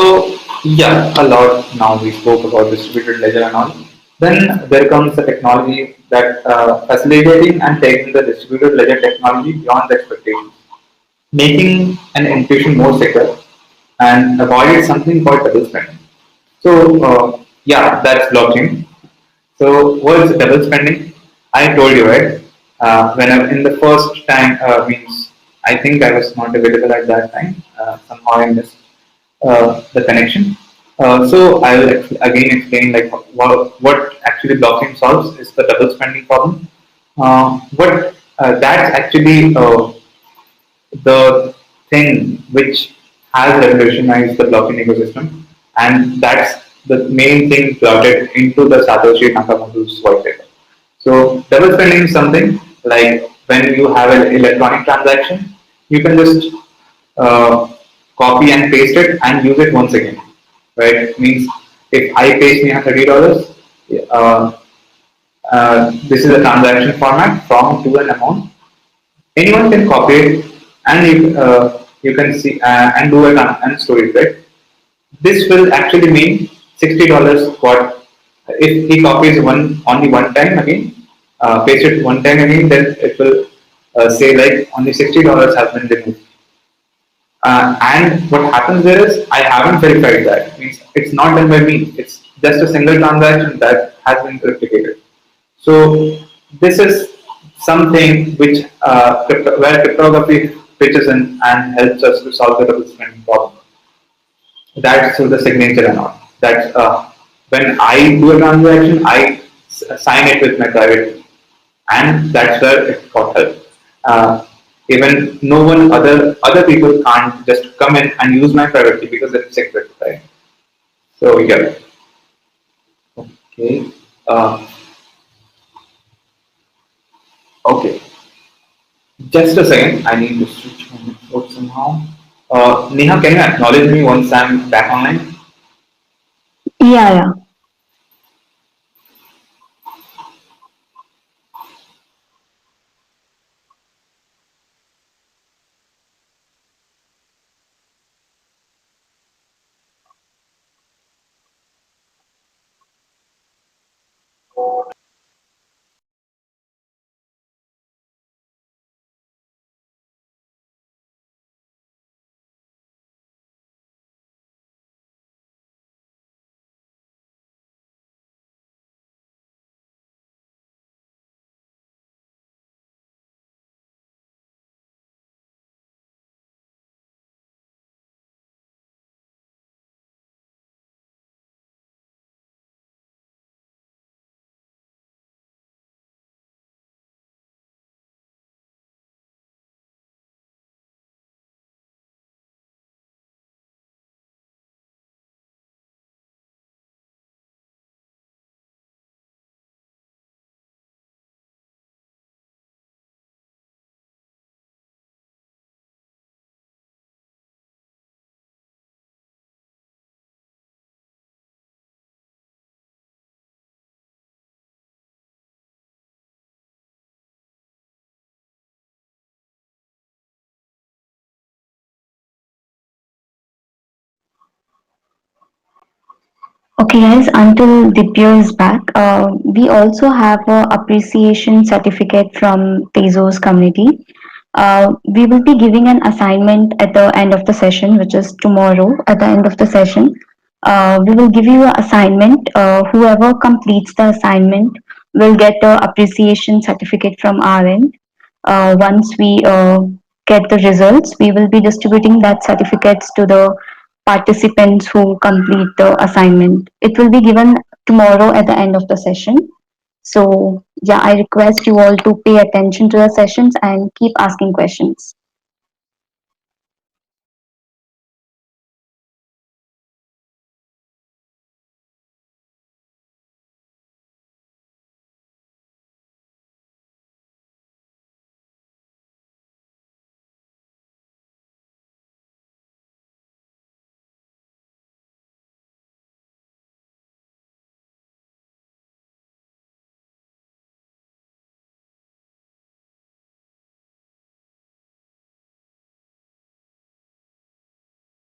yeah, a lot now we spoke about distributed ledger and all. Then there comes the technology that facilitating and taking the distributed ledger technology beyond the expectations, making an intuition more secure and avoid something called double spending. So yeah, that's blockchain. So what's double spending? I told you, right? When I, in the first time means I think I was not available at that time. Somehow I missed the connection. So I will again explain like what actually blockchain solves is the double spending problem. What That's actually the thing which has revolutionized the blockchain ecosystem, and that's the main thing plotted into the Satoshi Nakamoto's white paper. So double spending is something like when you have an electronic transaction, you can just uh, copy and paste it and use it once again, right? Means if I pay Sneha $30, uh, this is a transaction format from to an amount. Anyone can copy it and you can see and do it and store it, right? This will actually mean $60. What if he copies only one time again, paste it one time again, then it will say like only $60 has been removed. And what happens there is I haven't verified that. Means it's not done by me. It's just a single transaction that has been replicated. So this is something which where cryptography pitches in and helps us to solve the double spending problem. That's through the signature and all. That's when I do a transaction, I sign it with my private key, and that's where it got help. Even no one other people can't just come in and use my private key because it's secret, right? So yeah, okay, uh, okay. Just a second, I need to switch my network somehow. Neha, can you acknowledge me once I'm back online? Yeah, yeah. Okay, guys, until Dipya is back, we also have a appreciation certificate from Tezos community. We will be giving an assignment at the end of the session, which is tomorrow at the end of the session. We will give you an assignment. Whoever completes the assignment will get a appreciation certificate from our end. Once we get the results, we will be distributing that certificates to the participants who complete the assignment. It will be given tomorrow at the end of the session. So, yeah, I request you all to pay attention to the sessions and keep asking questions.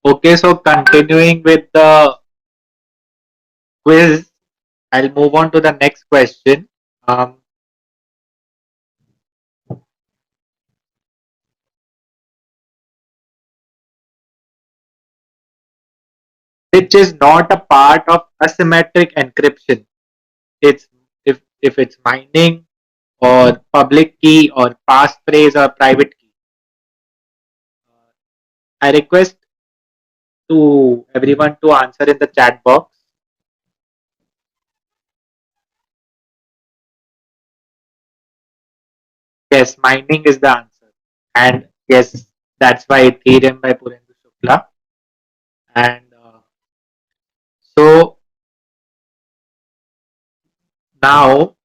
Okay, so continuing with the quiz, I'll move on to the next question, um, which is not a part of asymmetric encryption. It's if it's mining or public key or passphrase or private key. I request to everyone to answer in the chat box. Yes, mining is the answer, and yes, that's by Ethereum by Purendu Shukla. And so now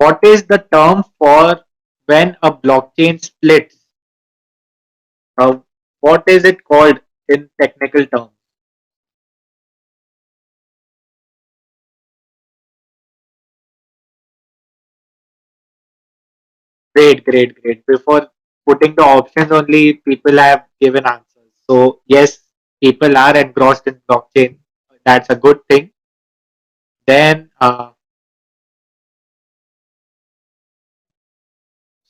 what is the term for when a blockchain splits? Uh, what is it called in technical terms? Great, great, great. Before putting the options, only people have given answers. So yes, people are engrossed in blockchain. That's a good thing. Then,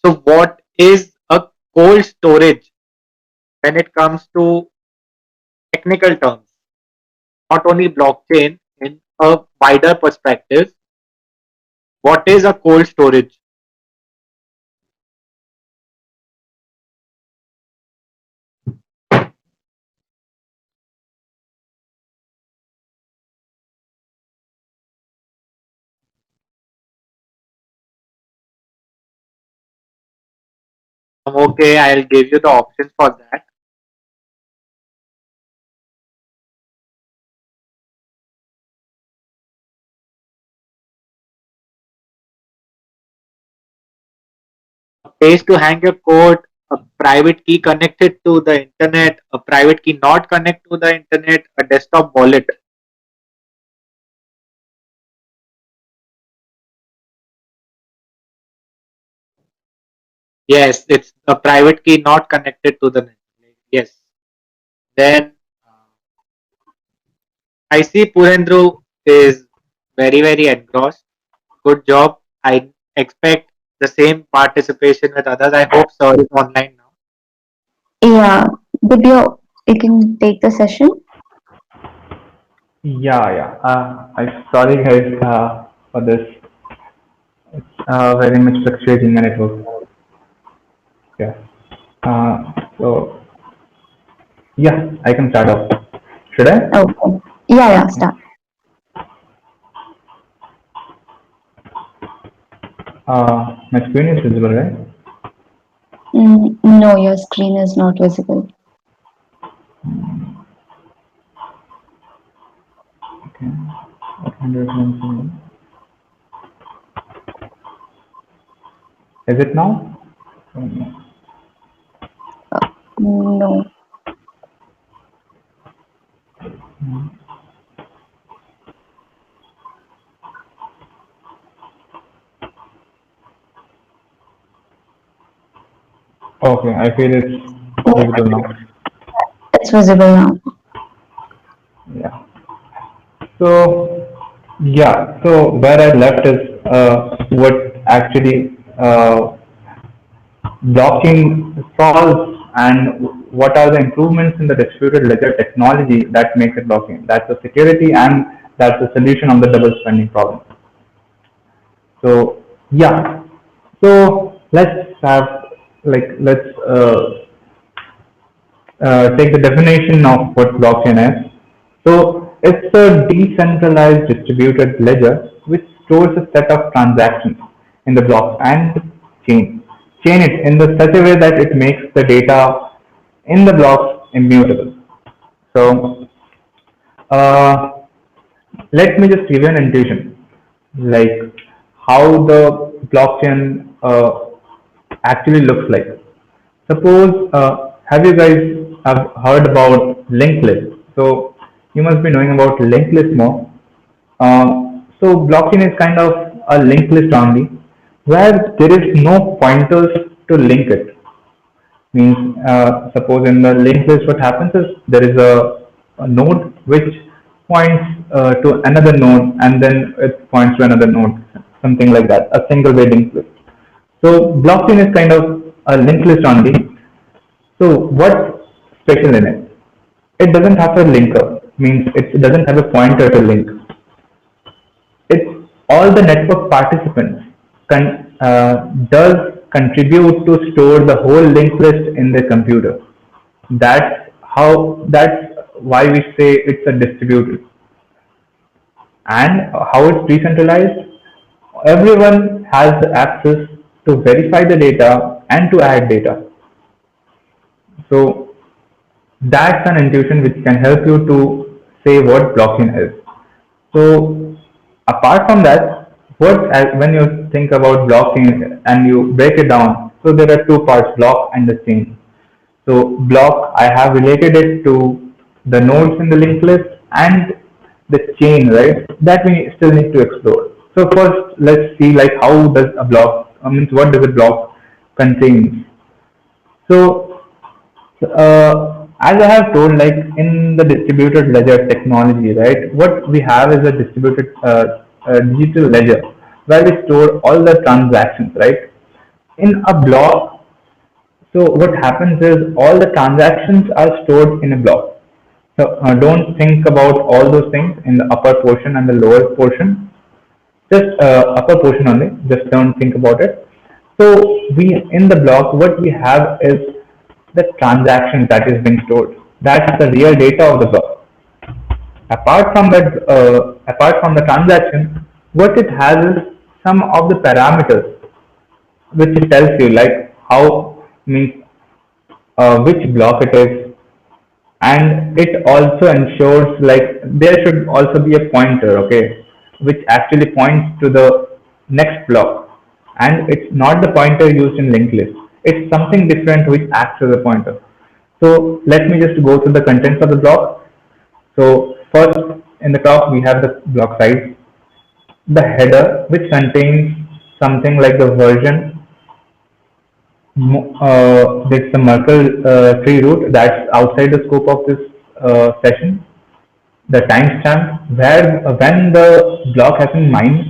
so what is a cold storage when it comes to technical terms? Not only blockchain, in a wider perspective, what is a cold storage? Okay, I'll give you the options for that. A place to hang your coat, a private key connected to the internet, a private key not connected to the internet, a desktop wallet. Yes, it's a private key not connected to the net. Yes. Then I see Purendru is very, very engrossed. Good job. I expect the same participation with others. I hope Sir is online now. Yeah, Divya, you can take the session. Yeah, yeah. I'm sorry guys for this. It's very much fluctuating my network. Yeah. So yeah, I can start off. Should I? Okay. Yeah, start. My screen is visible, right? No, your screen is not visible. Okay. 117. Is it now? No. Okay, I feel it's visible now. It's visible now. Yeah. So so where I left is what actually blockchain solves and what are the improvements in the distributed ledger technology that makes it blockchain. That's the security and that's the solution of the double spending problem. So yeah, so let's take the definition of what blockchain is. So it's a decentralized distributed ledger which stores a set of transactions in the block and chain it in the such a way that it makes the data in the blocks immutable. So uh, let me just give you an intuition, like how the blockchain actually looks like. Suppose, have you guys have heard about linked list? So you must be knowing about linked list more. So blockchain is kind of a linked list only, where there is no pointers to link it. Means suppose in the linked list, what happens is there is a node which points to another node, and then it points to another node, something like that. A single way linked list. So blockchain is kind of a linked list only. So what's special in it? It doesn't have a linker, means it doesn't have a pointer to link. It's all the network participants does contribute to store the whole linked list in the computer. That's why we say it's a distributed. And how it's decentralized, everyone has the access to verify the data and to add data. So that's an intuition which can help you to say what blockchain is. So apart from that, when you think about blocking and you break it down, so there are two parts, block and the chain. So block, I have related it to the nodes in the linked list and the chain, right? That we still need to explore. So first, let's see like how does a block, means what does a block contain? So as I have told, like in the distributed ledger technology, right? What we have is a distributed digital ledger where we store all the transactions, right? In a block, so what happens is all the transactions are stored in a block. So don't think about all those things in the upper portion and the lower portion. Just upper portion only. Just don't think about it. So we in the block, what we have is the transaction that is being stored. That's the real data of the block. Apart from the transaction, what it has is some of the parameters which tells you like how means which block it is, and it also ensures like there should also be a pointer, okay, which actually points to the next block, and it's not the pointer used in linked list. It's something different which acts as a pointer. So let me just go through the contents of the block. So first in the top we have the block size, the header which contains something like the version. There's the Merkle tree root that's outside the scope of this session. The timestamp where when the block has been mined,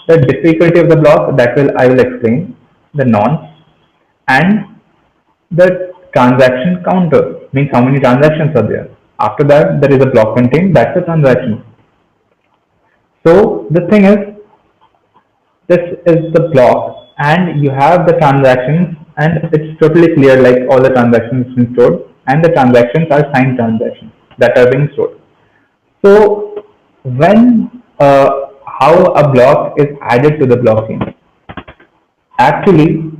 the difficulty of the block that will I will explain, the nonce, and the transaction counter means how many transactions are there. After that, there is a block contained, that's the transaction. So the thing is, this is the block and you have the transactions and it's totally clear like all the transactions been stored and the transactions are signed transactions that are being stored. So when how a block is added to the blockchain, actually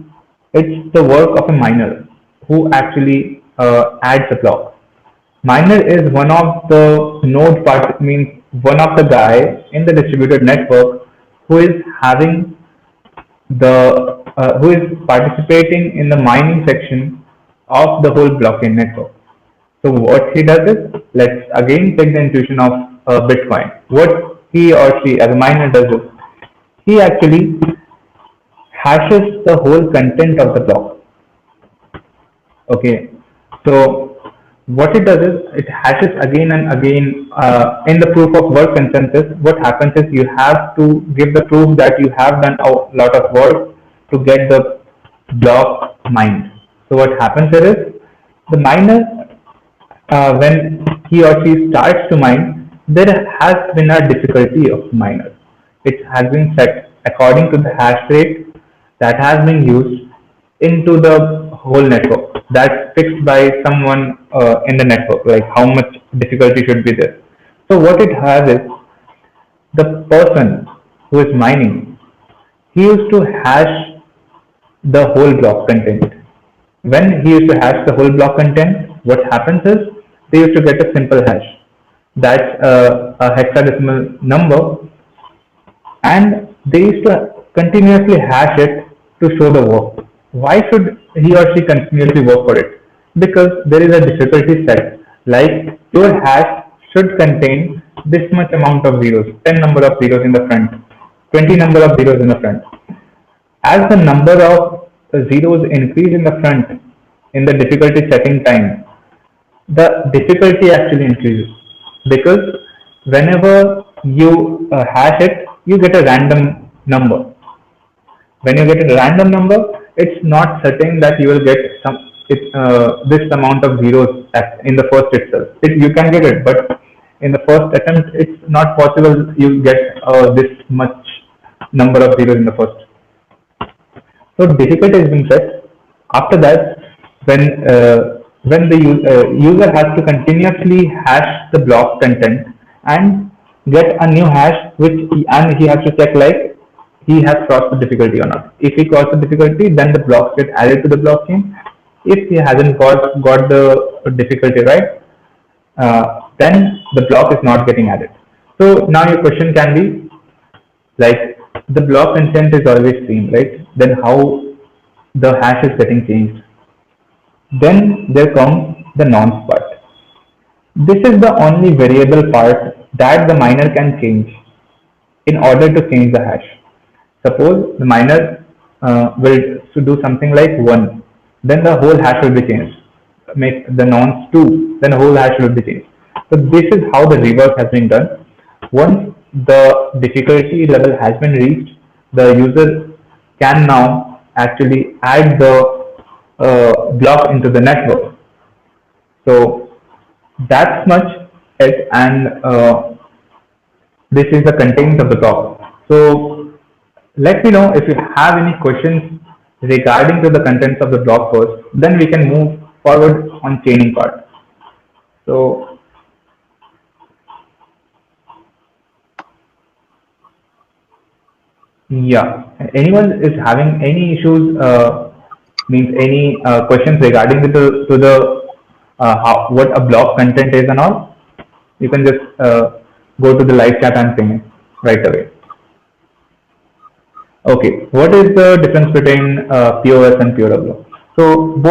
it's the work of a miner who actually adds a block. Miner is one of the node part means one of the guy in the distributed network who is having the who is participating in the mining section of the whole blockchain network. So what he does is, let's again take the intuition of Bitcoin. What he or she as a miner does is, he actually hashes the whole content of the block. Okay, so what it does is it hashes again and again in the proof of work consensus. What happens is you have to give the proof that you have done a lot of work to get the block mined. So what happens here is the miner when he or she starts to mine, there has been a difficulty of miner. It has been set according to the hash rate that has been used into the whole network. That's fixed by someone in the network, like how much difficulty should be there. So what it has is the person who is mining, he used to hash the whole block content. When he used to hash the whole block content, what happens is they used to get a simple hash. That's a hexadecimal number, and they used to continuously hash it to show the work. Why should he or she continuously work for it? Because there is a difficulty set, like your hash should contain this much amount of zeros, 10 number of zeros in the front, 20 number of zeros in the front. As the number of zeros increase in the front in the difficulty setting time, the difficulty actually increases, because whenever you hash it, you get a random number. When you get a random number, it's not certain that you will get this amount of zeros in the first itself. You can get it, but in the first attempt, it's not possible you get this much number of zeros in the first. So difficulty has been set. After that, when the user has to continuously hash the block content and get a new hash, and he has to check like he has crossed the difficulty or not. If he crossed the difficulty, then the blocks get added to the blockchain. If he hasn't got the difficulty right, then the block is not getting added. So now your question can be like, the block content is always same, right? Then how the hash is getting changed? Then there comes the nonce part. This is the only variable part that the miner can change in order to change the hash. Suppose the miner will to do something like 1, then the whole hash will be changed. Make the nonce 2, then the whole hash will be changed. So this is how the rework has been done. Once the difficulty level has been reached, the user can now actually add the block into the network. So that's much it, and this is the contents of the talk. So let me know if you have any questions regarding to the contents of the blog post. Then we can move forward on chaining part. So yeah, anyone is having any issues? Means any questions regarding to the how what a blog content is and all? You can just go to the live chat and ping it right away. Okay, what is the difference between POS and POW? So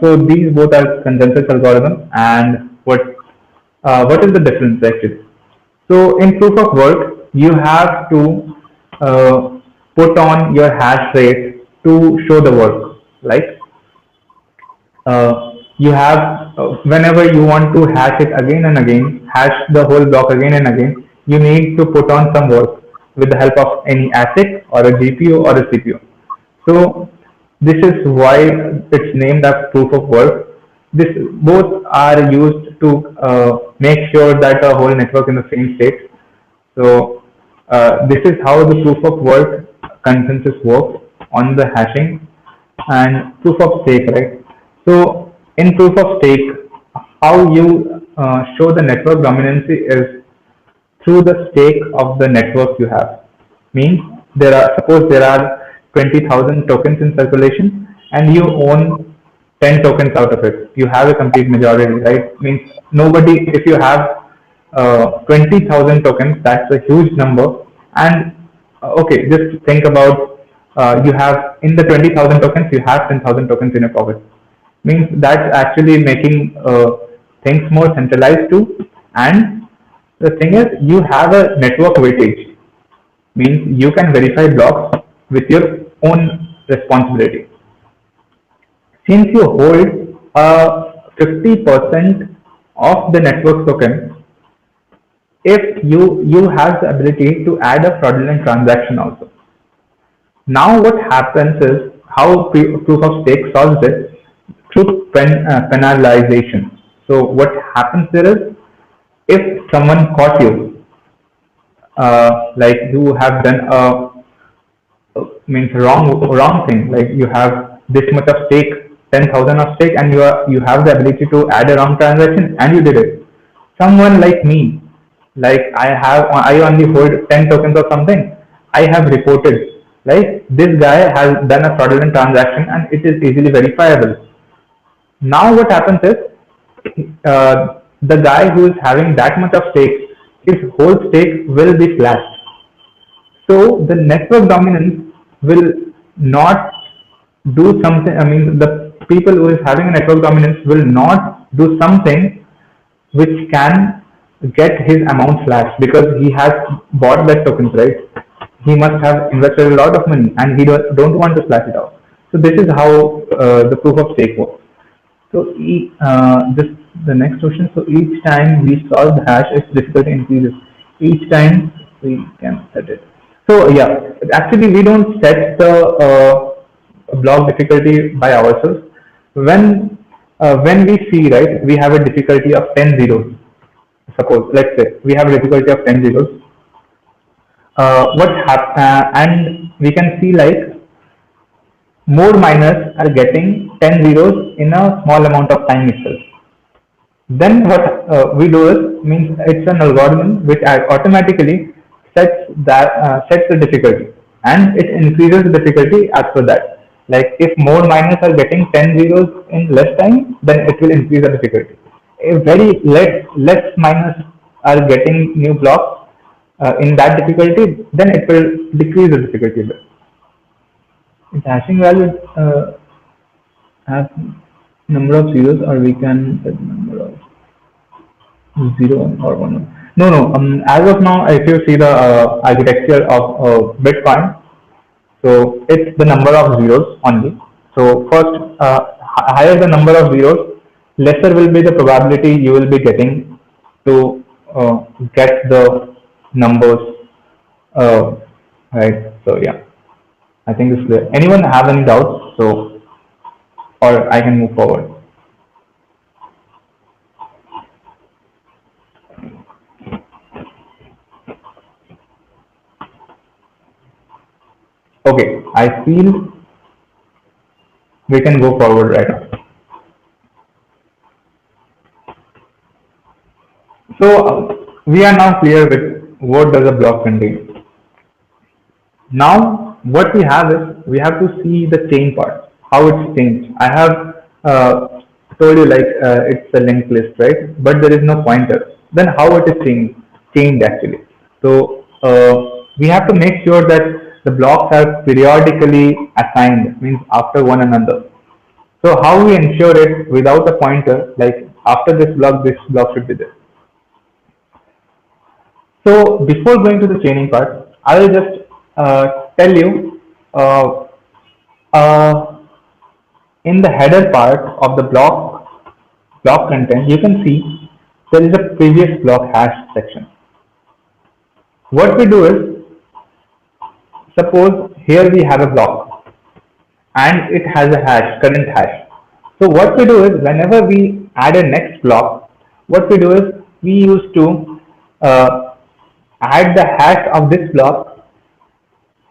so these both are consensus algorithm, and what is the difference actually? So in proof of work, you have to uh, put on your hash rate to show the work. Like you have whenever you want to hash it again and again, hash the whole block again and again, you need to put on some work with the help of any ASIC or a GPU or a CPU. So this is why it's named as proof of work. This both are used to make sure that the whole network in the same state. So this is how the proof of work consensus works on the hashing and proof of stake, right? So in proof of stake, how you show the network dominancy is through the stake of the network you have. Means there are suppose there are 20,000 tokens in circulation and you own 10 tokens out of it. You have a complete majority, right? Means nobody, if you have 20,000 tokens, that's a huge number. And okay, just think about you have in the 20,000 tokens, you have 10,000 tokens in your pocket. Means that's actually making things more centralized too. And the thing is, you have a network weightage. Means you can verify blocks with your own responsibility. Since you hold 50% of the network token, if you have the ability to add a fraudulent transaction also. Now what happens is how proof of stake solves it through penalization. So what happens there is if someone caught you, like you have done a means wrong thing, like you have this much of stake, 10,000 of stake, and you have the ability to add a wrong transaction, and you did it. Someone like me, like I only hold 10 tokens of something. I have reported like this guy has done a fraudulent transaction and it is easily verifiable. Now what happens is the guy who is having that much of stake, his whole stake will be flashed. So the network dominance will not do something. I mean, the people who is having a network dominance will not do something which can get his amount flashed because he has bought that tokens, right? He must have invested a lot of money and he don't want to splash it out. So this is how the proof of stake works. So this the next question. So each time we solve the hash, its difficulty increases. Each time we can set it. So yeah, actually we don't set the block difficulty by ourselves. When we see, right, we have a difficulty of 10 zeros. Suppose let's say we have a difficulty of 10 zeros. And we can see like more miners are getting 10 zeros in a small amount of time itself. Then what we do is means it's an algorithm which automatically sets the difficulty and it increases the difficulty as per that. Like if more miners are getting 10 zeros in less time, then it will increase the difficulty. If very less miners are getting new blocks, in that difficulty, then it will decrease the difficulty a bit. Its hashing value have number of zeros, or we can set number of 0 or 1. No, no. As of now, if you see the architecture of Bitcoin, so it's the number of zeros only. So first, higher the number of zeros, lesser will be the probability you will be getting to get the numbers uh, right. So yeah, I think it's clear. Anyone have any doubts? So, or I can move forward. Okay, I feel we can go forward right now. So we are now clear with what does a block contain. Now what we have is we have to see the chain part, how it's changed. I have told you like it's a linked list, right? But there is no pointer. Then how it is changed actually. So we have to make sure that the blocks are periodically assigned, means after one another. So how we ensure it without a pointer, like after this block should be there. So before going to the chaining part, I will just tell you uh, uh, in the header part of the block content, you can see there is a previous block hash section. What we do is, suppose here we have a block and it has a hash, current hash. So what we do is whenever we add a next block, what we do is we used to uh, add the hash of this block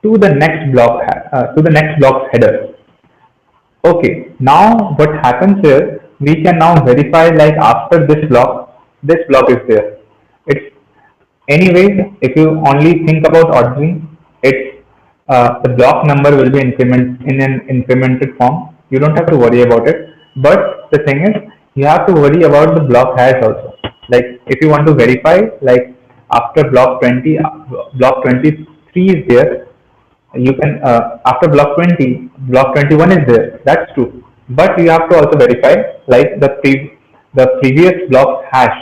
to the next to the next block's header. Okay, now what happens here, we can now verify like after this block is there. It's anyways, if you only think about ordering, it's the block number will be in an incremented form. You don't have to worry about it. But the thing is, you have to worry about the block hash also. Like if you want to verify, like after block 20, block 23 is there, you can after block 20 block 21 is there, that's true, but you have to also verify like the previous block hash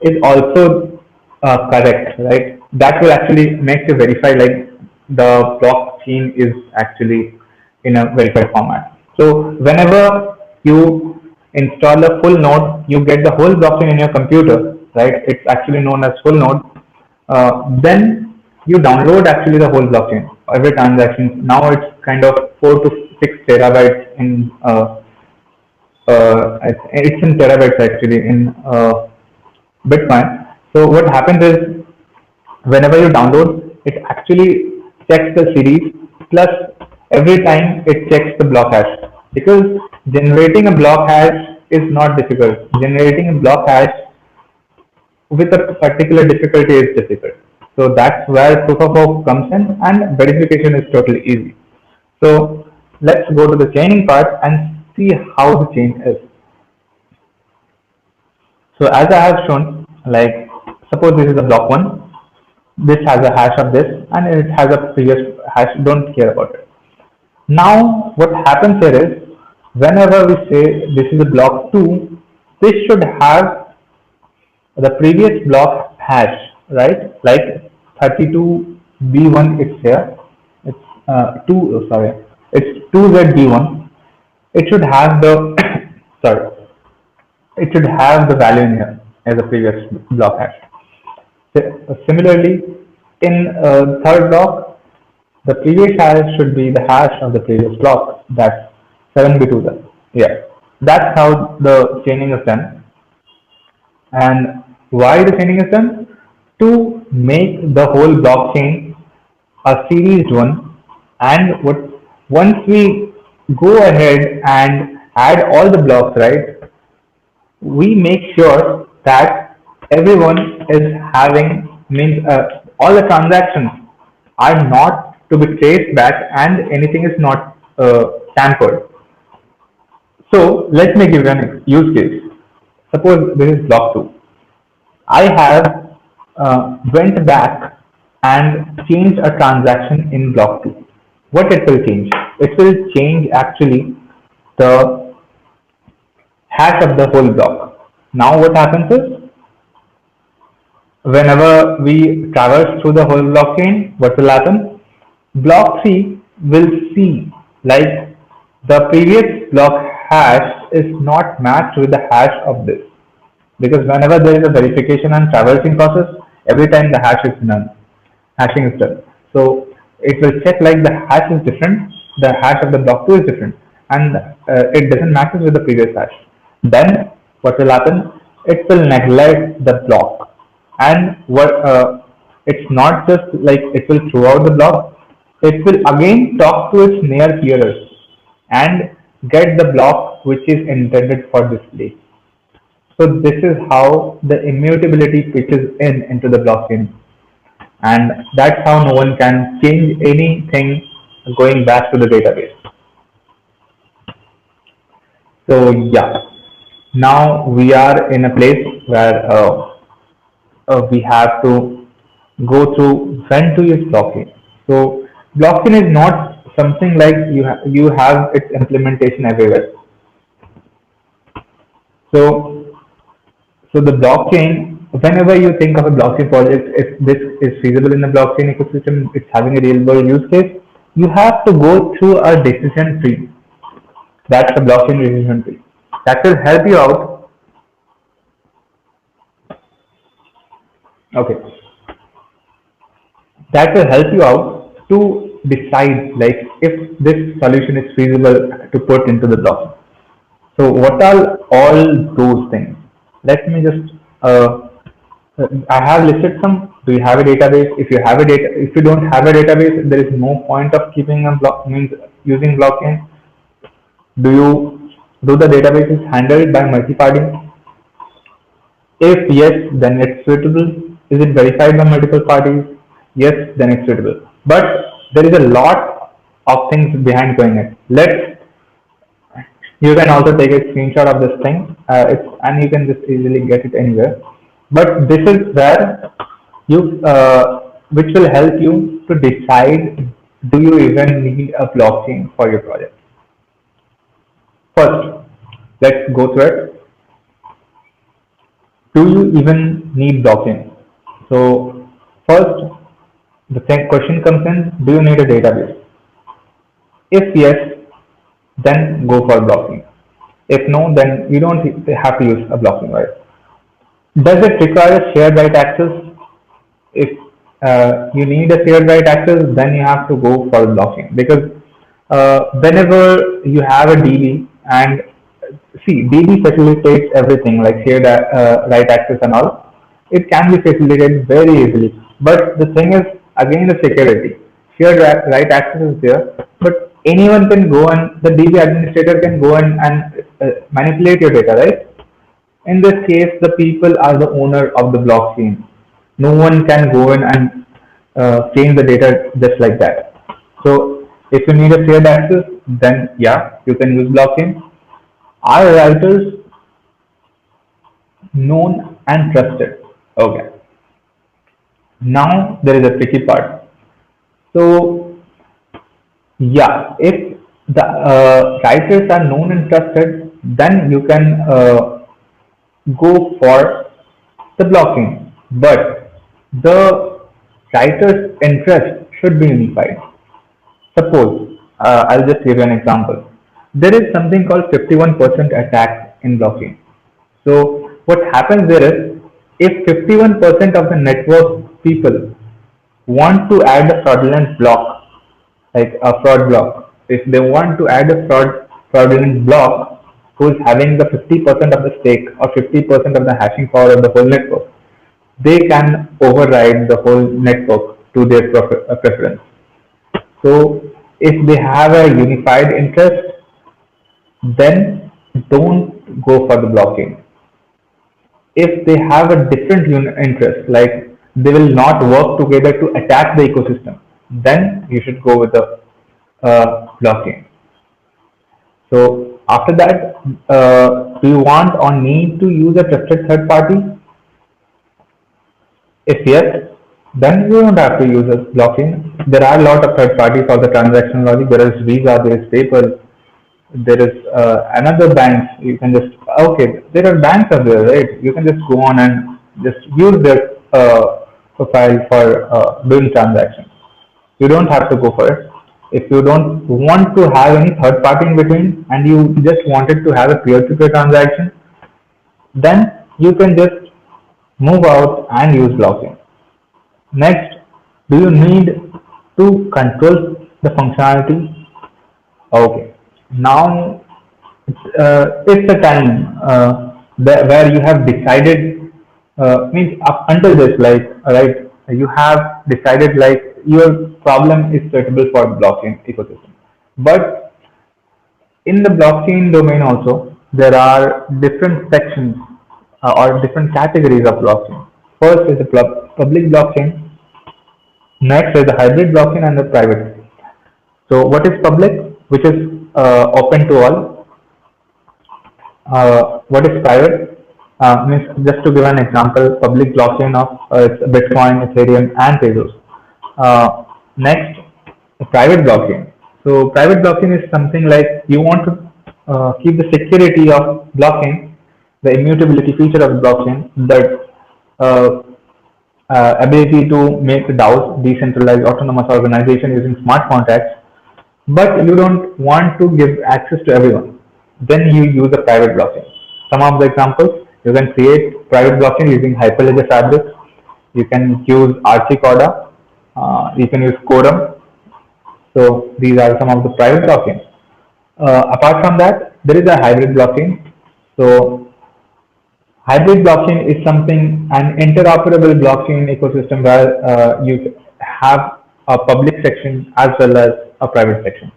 is also correct, right? That will actually make you verify like the blockchain is actually in a verified format. So whenever you install a full node, you get the whole blockchain in your computer, right? It's actually known as full node. Then you download actually the whole blockchain, every transaction. Now it's kind of 4 to 6 terabytes in it's in terabytes actually in Bitcoin. So what happens is whenever you download, it actually checks the series plus every time it checks the block hash, because generating a block hash is not difficult. Generating a block hash with a particular difficulty is difficult. So that's where proof of work comes in, and verification is totally easy. So let's go to the chaining part and see how the chain is. So as I have shown, like suppose this is a block one, this has a hash of this and it has a previous hash, don't care about it. Now what happens here is whenever we say this is a block 2, this should have the previous block hash, right? Like 32B1 it's here. It's 2 sorry. It's 2ZB1. It should have the sorry. It should have the value in here as a previous block hash. Similarly, in third block, the previous hash should be the hash of the previous block. That's 7B2 then. Yeah, that's how the chaining is done. And why the chaining is done? To make the whole blockchain a series one. And once we go ahead and add all the blocks, right, we make sure that everyone is having, means all the transactions are not to be traced back and anything is not tampered. So let me give you an use case. Suppose this is block 2. I have went back and changed a transaction in block 2, what it will change? It will change actually the hash of the whole block. Now what happens is, whenever we traverse through the whole blockchain, what will happen? Block 3 will see like the previous block hash is not matched with the hash of this. Because whenever there is a verification and traversing process, every time the hash is none, hashing is done. So it will check like the hash is different, the hash of the block 2 is different, and it doesn't match with the previous hash. Then what will happen? It will neglect the block, and what it's not just like it will throw out the block, it will again talk to its near peers and get the block which is intended for display. So this is how the immutability pitches in into the blockchain, and that's how no one can change anything going back to the database. So yeah, now we are in a place where we have to go through when to use blockchain. So blockchain is not something like you have its implementation everywhere. So the blockchain, whenever you think of a blockchain project, if this is feasible in the blockchain ecosystem, it's having a real world use case, you have to go through a decision tree. That's the blockchain decision tree. That will help you out. Okay. That will help you out to decide like if this solution is feasible to put into the blockchain. So what are all those things? Let me just I have listed some. Do you have a database? If you don't have a database, there is no point of keeping a block means using blockchain. Do the database is handled by multi-party? If yes, then it's suitable. Is it verified by multiple parties? Yes, then it's suitable. But there is a lot of things behind going it. You can also take a screenshot of this thing, and you can just easily get it anywhere. But this is where which will help you to decide, do you even need a blockchain for your project? First, let's go through it. Do you even need blockchain? So first, the same question comes in, do you need a database? If yes, then go for blockchain. If no, then you don't have to use a blockchain wire. Does it require a shared write access? If you need a shared write access, then you have to go for blockchain, because whenever you have a DB, and see, DB facilitates everything like shared write access and all. It can be facilitated very easily, but the thing is again the security. Shared write access is there, but anyone can go, and the DB administrator can go and manipulate your data, right? In this case, the people are the owner of the blockchain. No one can go in and change the data just like that. So if you need a shared access, then yeah, you can use blockchain. Are writers known and trusted? Okay. Now there is a tricky part. So yeah, if the writers are known and trusted, then you can go for the blockchain, but the writer's interest should be unified. Suppose, I'll just give you an example. There is something called 51% attack in blockchain. So what happens there is, if 51% of the network people want to add a fraudulent block, like a fraud block, if they want to add a fraudulent block who is having the 50% of the stake or 50% of the hashing power of the whole network, they can override the whole network to their preference. So if they have a unified interest, then don't go for the blockchain. If they have a different interest, like they will not work together to attack the ecosystem, then you should go with the blockchain. So after that, do you want or need to use a trusted third party? If yes, then you don't have to use a blockchain. There are a lot of third parties for the transaction logic. There is Visa, there is PayPal, there is another bank. You can just okay. There are banks out there, right? You can just go on and just use their profile for doing transactions. You don't have to go for it. If you don't want to have any third party in between and you just wanted to have a peer-to-peer transaction, then you can just move out and use blockchain. Next, do you need to control the functionality? Okay. Now it's a time where you have decided means up until this like right you have decided like your problem is suitable for blockchain ecosystem, but in the blockchain domain also there are different sections or different categories of blockchain. First is the public blockchain, next is the hybrid blockchain and the private. So what is public, which is open to all? What is private? Means just to give an example, public blockchain of it's Bitcoin, Ethereum, and Tezos. Next, a private blockchain. So private blockchain is something like you want to keep the security of blockchain, the immutability feature of the blockchain, that uh, ability to make DAOs, decentralized autonomous organization using smart contracts, but you don't want to give access to everyone, then you use a private blockchain. Some of the examples, you can create private blockchain using Hyperledger Fabric, you can use RC Corda, you can use Quorum. So these are some of the private blockchains. Apart from that, there is a hybrid blockchain. So hybrid blockchain is something, an interoperable blockchain ecosystem where you have a public section as well as a private section.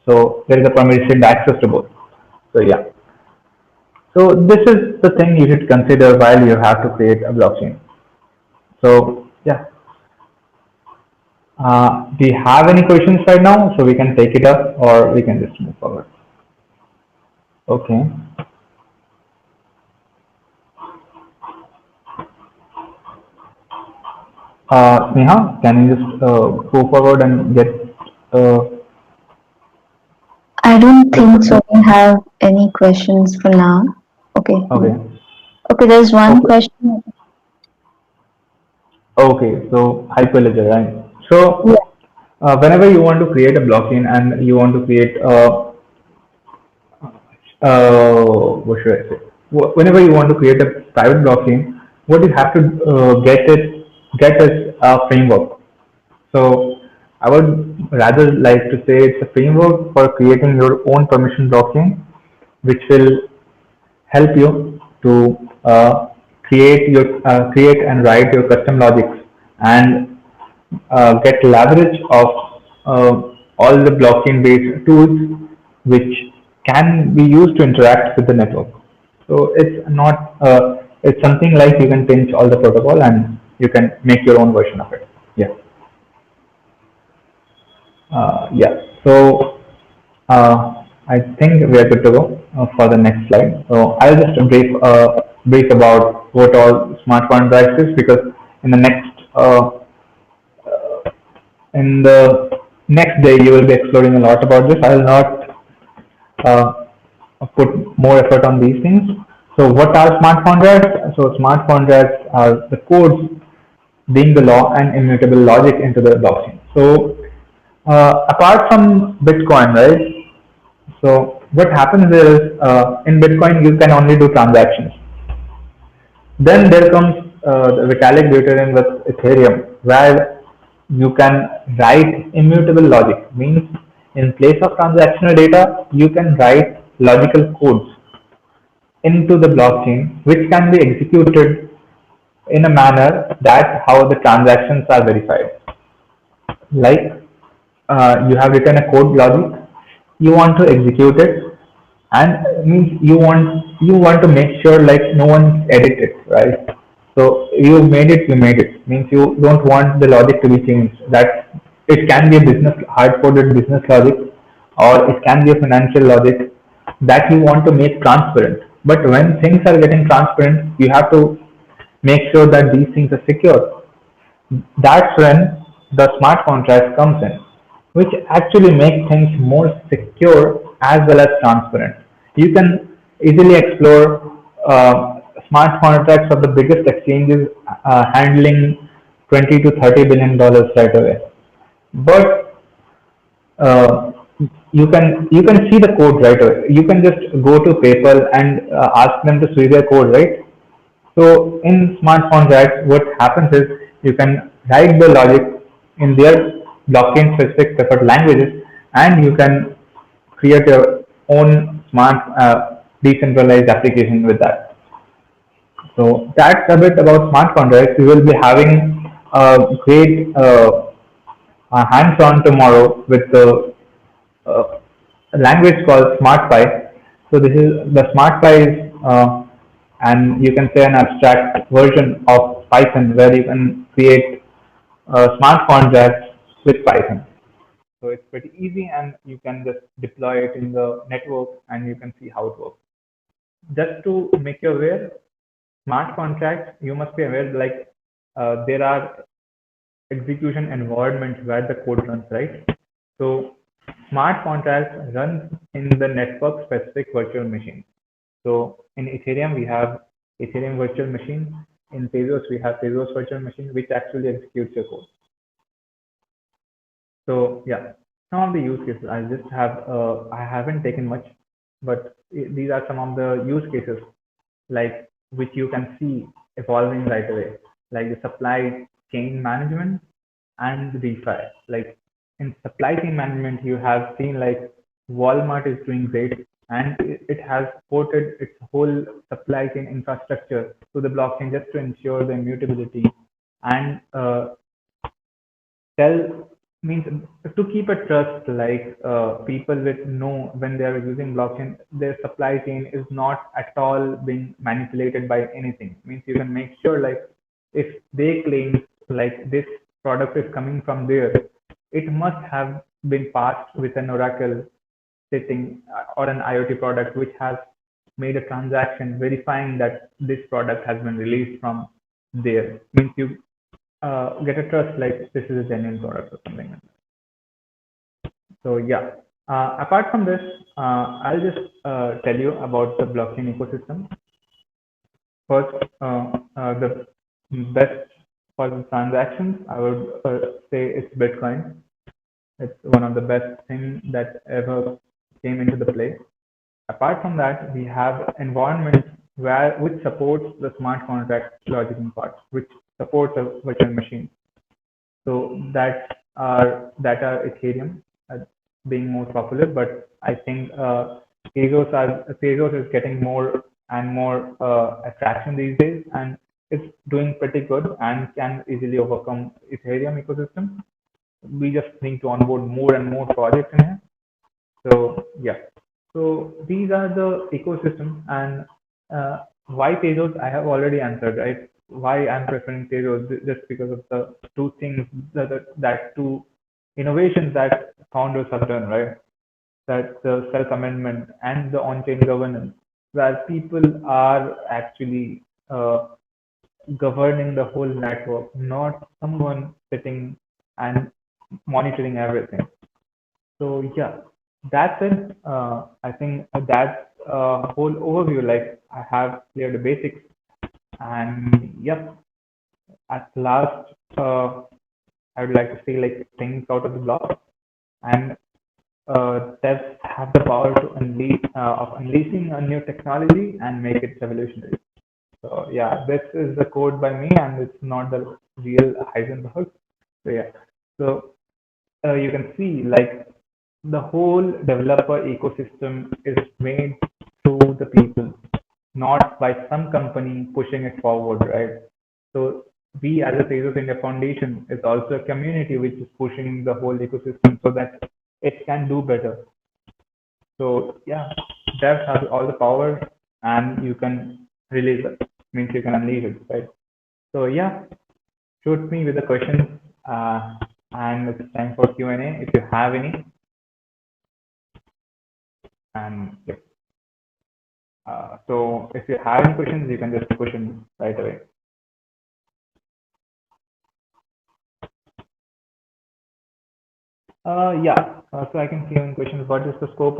So there is a permissioned access to both. So yeah. So this is the thing you should consider while you have to create a blockchain. So yeah. Do you have any questions right now? So we can take it up or we can just move forward. Okay. Sneha, can you just go forward and get uh, I don't think so. We have any questions for now. Okay. okay. Okay, there's one Okay. question. Okay. So Hyperledger, right? So Yeah. whenever you want to create a blockchain and you want to create what should I say? Whenever you want to create a private blockchain, what you have to get is a framework. So I would rather like to say it's a framework for creating your own permission blockchain, which will help you to create and write your custom logics and get leverage of all the blockchain based tools which can be used to interact with the network. So it's not it's something like you can pinch all the protocol and you can make your own version of it. Yeah. Yeah. So I think we are good to go for the next slide. So I'll just brief about what all smart contracts is, because in the in the next day you will be exploring a lot about this. I will not uh, put more effort on these things. So what are smart contracts? So smart contracts are the codes being the law and immutable logic into the blockchain. So apart from Bitcoin, right? So what happens is in Bitcoin you can only do transactions. Then there comes the Vitalik Buterin with Ethereum, where you can write immutable logic. Means in place of transactional data, you can write logical codes into the blockchain, which can be executed in a manner that how the transactions are verified. Like you have written a code logic, you want to execute it, and means you want to make sure like no one edit it, right? So you made it, means you don't want the logic to be changed. That it can be a business hard coded business logic, or it can be a financial logic that you want to make transparent. But when things are getting transparent, you have to make sure that these things are secure. That's when the smart contract comes in, which actually makes things more secure as well as transparent. You can easily explore smart contracts of the biggest exchanges handling 20 to 30 billion dollars right away. But uh, you can see the code right away. You can just go to PayPal and ask them to see their code, right? So in smart contracts, what happens is you can write the logic in their blockchain specific preferred languages, and you can create your own smart decentralized application with that. So that's a bit about smart contracts. We will be having a great hands-on tomorrow with the language called SmartPy. So this is the SmartPy is, and you can say an abstract version of Python where you can create smart contracts with Python. So it's pretty easy, and you can just deploy it in the network, and you can see how it works. Just to make you aware, smart contracts, you must be aware, like there are execution environments where the code runs, right? So smart contracts run in the network specific virtual machine. So in Ethereum, we have Ethereum virtual machine. In Tezos, we have Tezos virtual machine, which actually executes your code. So yeah, some of the use cases I just have, I haven't taken much, but these are some of the use cases like which you can see evolving right away, like the supply chain management and the DeFi. Like in supply chain management, you have seen like Walmart is doing great, and it has ported its whole supply chain infrastructure to the blockchain just to ensure the immutability and tell means to keep a trust, like people with know when they are using blockchain, their supply chain is not at all being manipulated by anything. Means you can make sure like if they claim like this product is coming from there, it must have been passed with an oracle sitting or an IoT product which has made a transaction verifying that this product has been released from there. Means you get a trust like this is a genuine product or something like that. So yeah, apart from this, I'll just tell you about the blockchain ecosystem. First, the best for the transactions, I would say it's Bitcoin. It's one of the best things that ever came into the play. Apart from that, we have environment where which supports the smart contract logic part, which supports a virtual machine. So that are Ethereum being more popular, but I think Tezos is getting more and more attraction these days, and it's doing pretty good and can easily overcome Ethereum ecosystem. We just need to onboard more and more projects in here. So yeah, so these are the ecosystem, and why Tezos I have already answered, right? Why I'm preferring Tezos just because of the two things that two innovations that founders have done, right? That the self amendment and the on chain governance, where people are actually governing the whole network, not someone sitting and monitoring everything. So yeah, that's it. I think that's a whole overview. Like I have cleared the basics, and yep. At last, I would like to see like things out of the block, and devs have the power to unleashing a new technology and make it revolutionary. So yeah, this is the code by me, and it's not the real Heisenberg. So yeah, so you can see like the whole developer ecosystem is made through the people, not by some company pushing it forward, right? So we as a Tezos India Foundation is also a community which is pushing the whole ecosystem so that it can do better. So yeah, devs have all the power, and you can release it. Means you can unleash it, right? So yeah, shoot me with the questions, and it's time for Q&A if you have any. And yep. So if you have any questions, you can just push in right away. Yeah. So I can see one question. What is the scope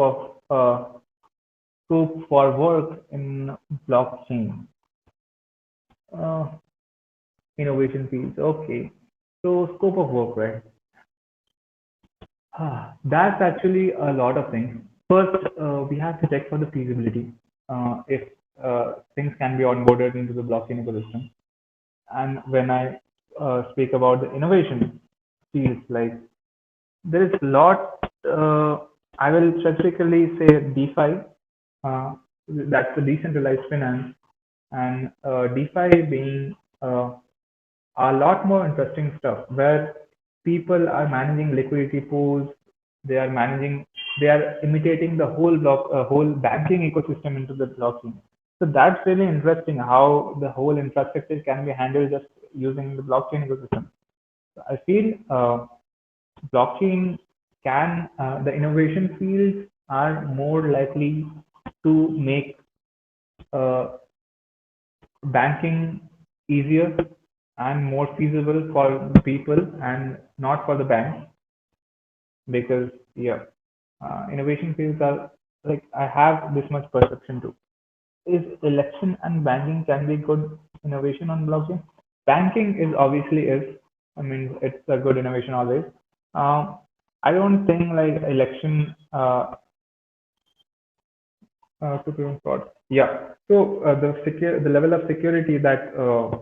for work in blockchain uh, innovation fields? Okay. So scope of work, right? That's actually a lot of things. First, we have to check for the feasibility. If things can be onboarded into the blockchain ecosystem. And when I speak about the innovation fields, like there is a lot. I will specifically say DeFi. Uh, that's the decentralized finance, and DeFi being a lot more interesting stuff where people are managing liquidity pools. They are managing. They are imitating the whole banking ecosystem into the blockchain. So that's really interesting how the whole infrastructure can be handled just using the blockchain ecosystem. I feel blockchain the innovation fields are more likely to make uh, banking easier and more feasible for the people and not for the banks because yeah, innovation fields are like I have this much perception too. Is election and banking can be good innovation on blockchain? Banking is obviously is. I mean, it's a good innovation always. Um, I don't think like election to prevent fraud. Yeah. So the level of security that uh,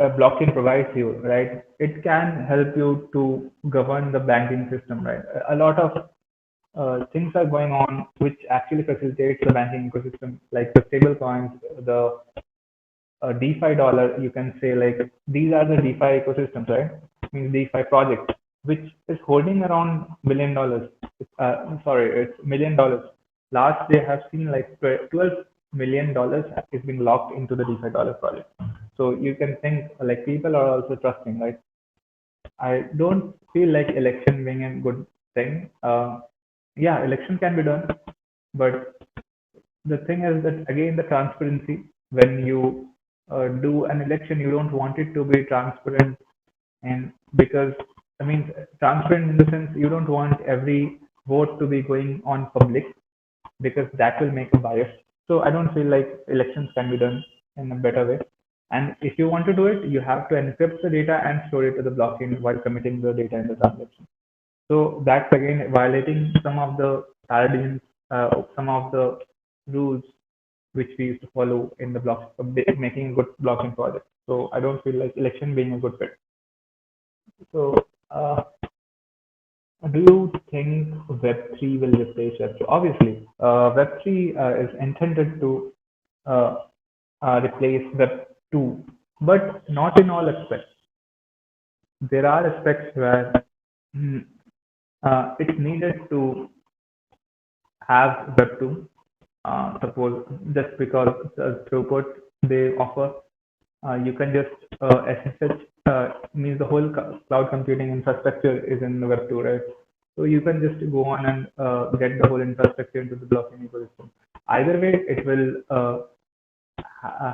a blockchain provides you, right? It can help you to govern the banking system, right? A lot of things are going on which actually facilitates the banking ecosystem, like the stable coins, the DeFi dollar. You can say like these are the DeFi ecosystems, right? Means DeFi projects, which is holding around $1 billion. Sorry, it's $1 million. Last they have seen like $12 million is being locked into the DeFi dollar project. So you can think like people are also trusting, right? I don't feel like election being a good thing. Yeah, election can be done, but the thing is that again the transparency. When you do an election, you don't want it to be transparent, and because I mean transparent in the sense you don't want every vote to be going on public because that will make a bias. So I don't feel like elections can be done in a better way. And if you want to do it, you have to encrypt the data and store it to the blockchain while committing the data in the transaction. So that's again violating some of the paradigms, some of the rules which we used to follow in the block, making a good blockchain project. So I don't feel like election being a good fit. So do you think Web3 will replace Web2? Obviously, Web3 is intended to uh, replace Web2, but not in all aspects. There are aspects where mm, it's needed to have Web2. Suppose just because the throughput they offer, you can just SSH means the whole cloud computing infrastructure is in the Web2, right? So you can just go on and get the whole infrastructure into the blockchain ecosystem. Either way, it will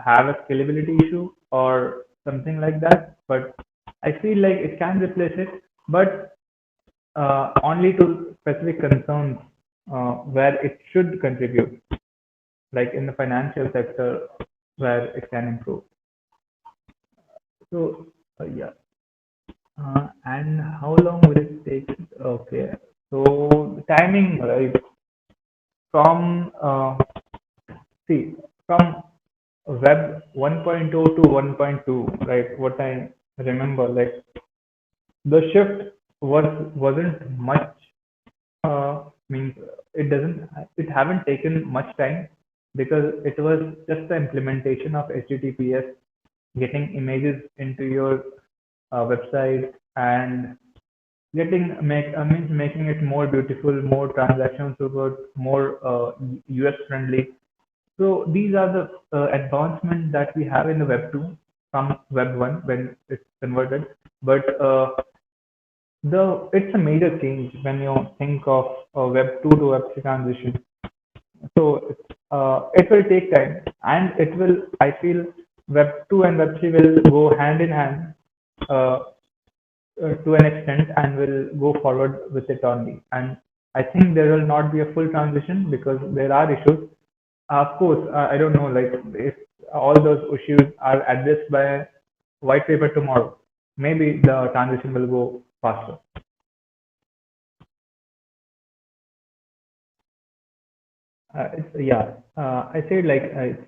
have a scalability issue or something like that. But I feel like it can replace it, but only to specific concerns where it should contribute, like in the financial sector where it can improve. So yeah, and how long will it take? Okay, so timing, right? From see from Web 1.0 to 1.2, right? What I remember, like the shift wasn't much. Means it haven't taken much time because it was just the implementation of HTTPS, getting images into your website and means making it more beautiful, more transaction support, more US friendly. So these are the advancements that we have in the Web 2 from Web 1 when it's converted. But the it's a major change when you think of Web 2 to Web 3 transition. So it will take time, and it will. I feel Web 2 and Web 3 will go hand in hand. Uh, to an extent and will go forward with it only. And I think there will not be a full transition because there are issues. Of course, I don't know, like if all those issues are addressed by white paper tomorrow, maybe the transition will go faster. Yeah, I said like it's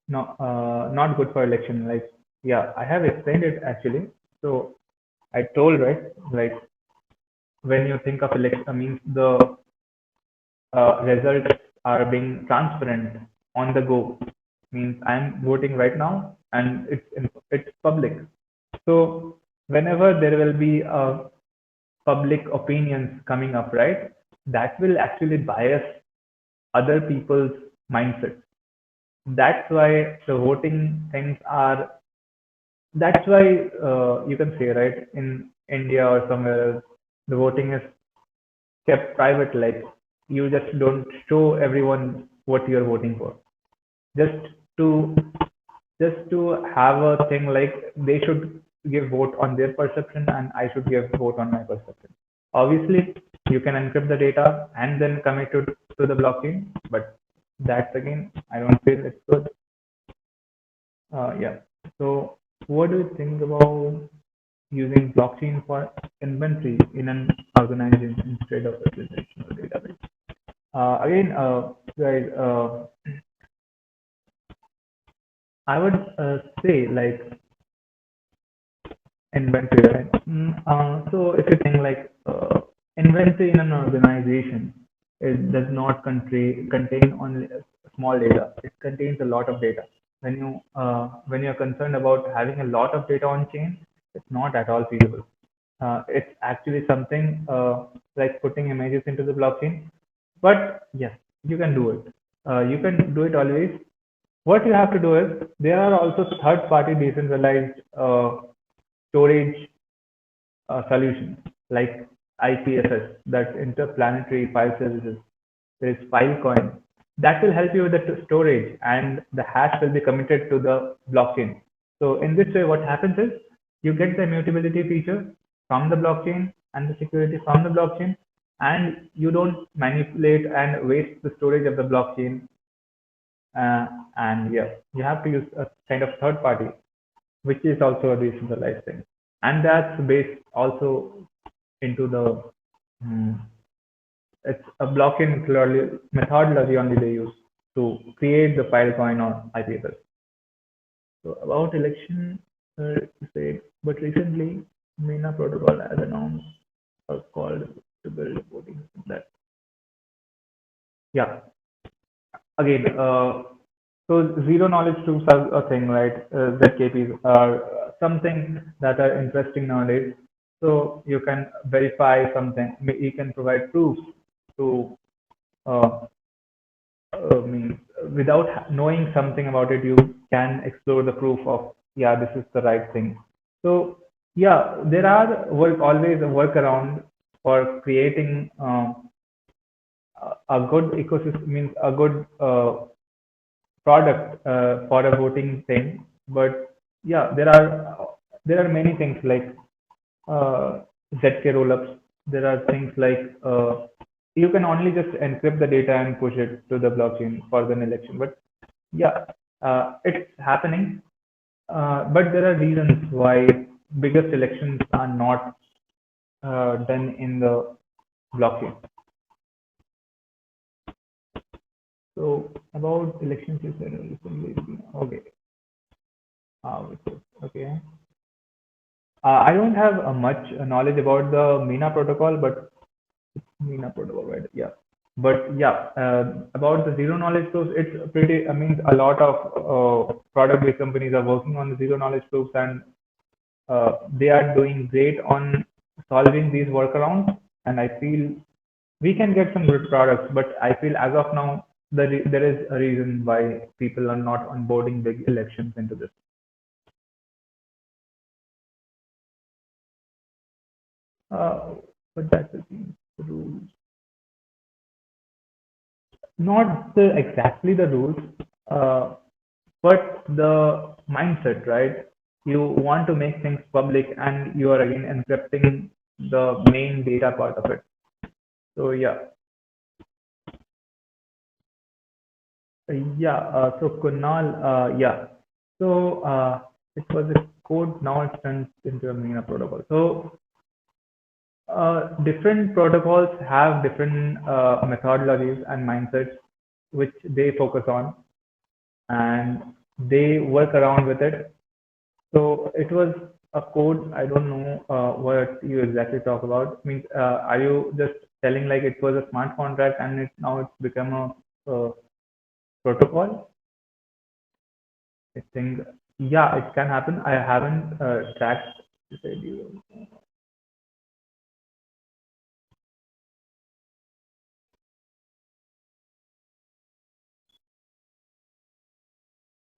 not good for election. Like yeah, I have explained it actually. So I told right, like when you think of election, means the results are being transparent on the go. Means I'm voting right now and it's public. So whenever there will be public opinions coming up, right, that will actually bias other people's mindset. That's why the voting things are. That's why you can say right in India or somewhere else, the voting is kept private. Like you just don't show everyone what you're voting for. Just to just to have a thing like they should give vote on their perception and I should give vote on my perception. Obviously, you can encrypt the data and then commit it to the blockchain, but that's again, I don't feel it's good. Yeah. So, what do you think about using blockchain for inventory in an organization instead of a traditional database? Again, guys, I would say like inventory, right? So if you think like inventory in an organization, it does not contain only a small data. It contains a lot of data. When you're concerned about having a lot of data on chain, it's not at all feasible. It's actually something like putting images into the blockchain. But yes, you can do it. You can do it always. What you have to do is there are also third-party decentralized storage solutions like IPFS, that's Interplanetary File Services. There is Filecoin that will help you with the storage, and the hash will be committed to the blockchain. So in this way, what happens is you get the immutability feature from the blockchain and the security from the blockchain, and you don't manipulate and waste the storage of the blockchain. And yeah, you have to use a kind of third party, which is also a decentralized thing. And that's based also into the, mm, it's a blockchain methodology only they use to create the Filecoin or IPFS. So about election, say, but recently, MENA protocol has announced a call to build voting system that, yeah, again, so zero knowledge proofs are a thing, right? ZKPs are something that are interesting nowadays. So you can verify something. You can provide proofs to uh, means without knowing something about it, you can explore the proof of yeah, this is the right thing. So yeah, there are always a workaround for creating a good ecosystem means a good product for a voting thing. But yeah, there are many things like ZK rollups. There are things like you can only just encrypt the data and push it to the blockchain for the election. But yeah, it's happening. But there are reasons why biggest elections are not done in the blockchain. So about elections, you said recently. Okay. Okay. I don't have much knowledge about the MENA protocol, but MENA protocol, right? Yeah. But yeah, about the zero knowledge proofs, it's pretty. I mean, a lot of product-based companies are working on the zero knowledge proofs, and they are doing great on solving these workarounds. And I feel we can get some good products, but I feel as of now, there is a reason why people are not onboarding big elections into this. But that's the thing, the rules. Not exactly the rules, uh, but the mindset, right? you want to make things public and you are again encrypting the main data part of it. So yeah, so Kunal, so it was a code, now it turns into a Mina protocol. So different protocols have different methodologies and mindsets which they focus on, and they work around with it. So it was a code. I don't know what you exactly talk about. Means, are you just telling like it was a smart contract and now it's become a protocol? I think, yeah, it can happen. I haven't tracked.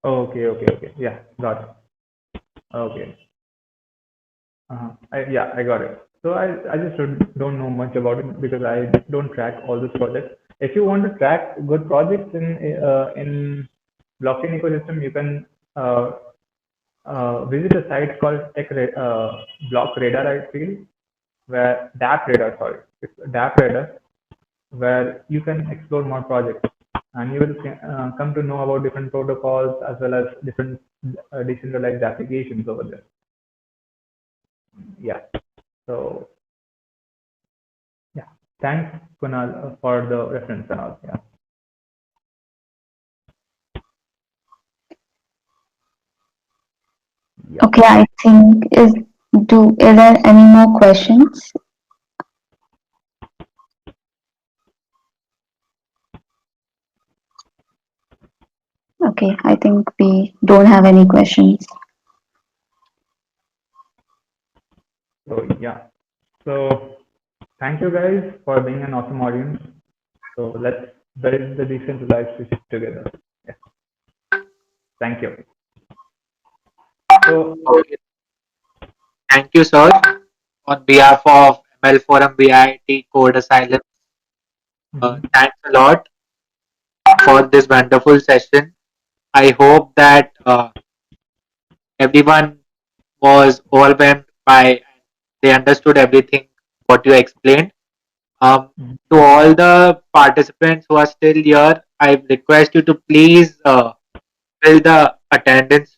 Okay, okay, okay. Yeah, got it. Okay. I got it. So I just don't know much about it because I don't track all these projects. If you want to track good projects in blockchain ecosystem, you can visit a site called Block Radar, I feel, where DAP Radar, sorry, it's DAP Radar, where you can explore more projects and you will come to know about different protocols as well as different decentralized applications over there. Yeah. So yeah, thanks Kunal for the reference and all. Yeah. Yeah. Okay, I think is there any more questions? Okay, I think we don't have any questions. So yeah. So thank you guys for being an awesome audience. So let's build the decentralized system together. Yeah. Thank you. So Okay. Thank you, sir. On behalf of ML Forum BIT Code Asylum, mhm. thanks a lot for this wonderful session. I hope that everyone was overwhelmed by, they understood everything what you explained. Mhm. To all the participants who are still here, I request you to please fill the attendance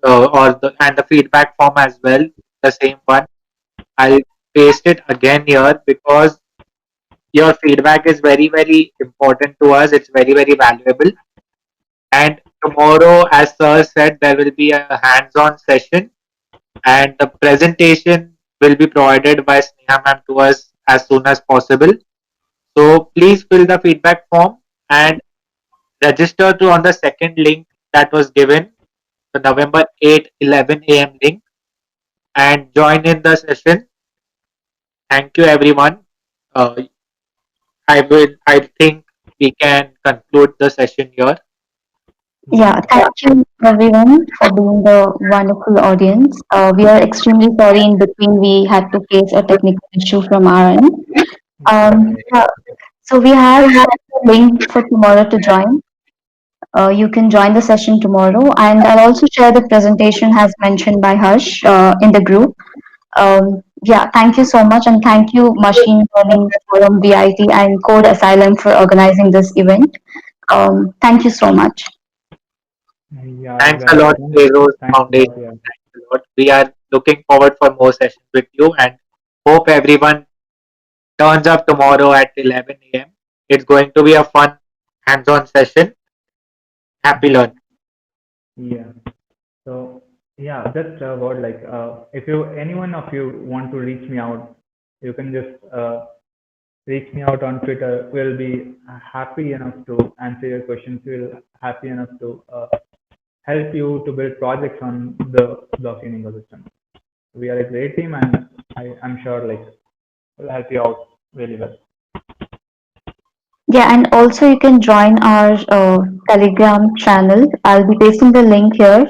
or the and the feedback form as well, the same one. I'll paste it again here because your feedback is very, very important to us. It's very, very valuable. And tomorrow, as Sir said, there will be a hands-on session and the presentation will be provided by Sneha ma'am to us as soon as possible. So please fill the feedback form and register to on the second link that was given, the November 8, 11 a.m. link, and join in the session. Thank you, everyone. Uh, I think we can conclude the session here. Yeah, Yeah. thank you everyone for being the wonderful audience. We are extremely sorry in between we had to face a technical issue from our end. Yeah. Yeah, so we have sent a link for tomorrow to join. You can join the session tomorrow, and I'll also share the presentation as mentioned by Harsh in the group. Yeah, thank you so much, and thank you, Machine Learning Forum VIT and Code Asylum for organizing this event. Thank you so much. Yeah, Thanks a guys. lot, Heroes Thanks a Foundation. lot. Yeah. Thanks a lot. We are looking forward for more sessions with you and hope everyone turns up tomorrow at 11 a.m. It's going to be a fun hands-on session. Happy Mhm. learning. Yeah. So yeah, just a word like if you any one of you want to reach me out, you can just reach me out on Twitter. We'll be happy enough to answer your questions. We'll happy enough to help you to build projects on the blockchain ecosystem. We are a great team, and I'm sure like we'll help you out really well. Yeah, and also you can join our Telegram channel. I'll be pasting the link here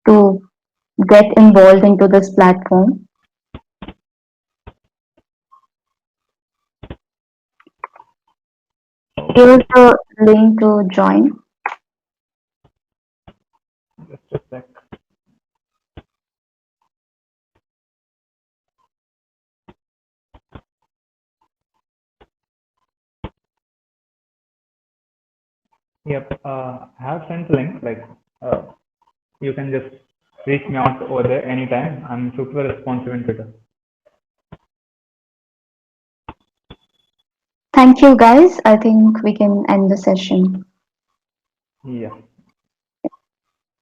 to get involved into this platform. Here's the link to join. Just a sec. Yep. I have sent link. Like, you can just reach me out over there anytime. I'm super responsive in Twitter. Thank you, guys. I think we can end the session. Yeah.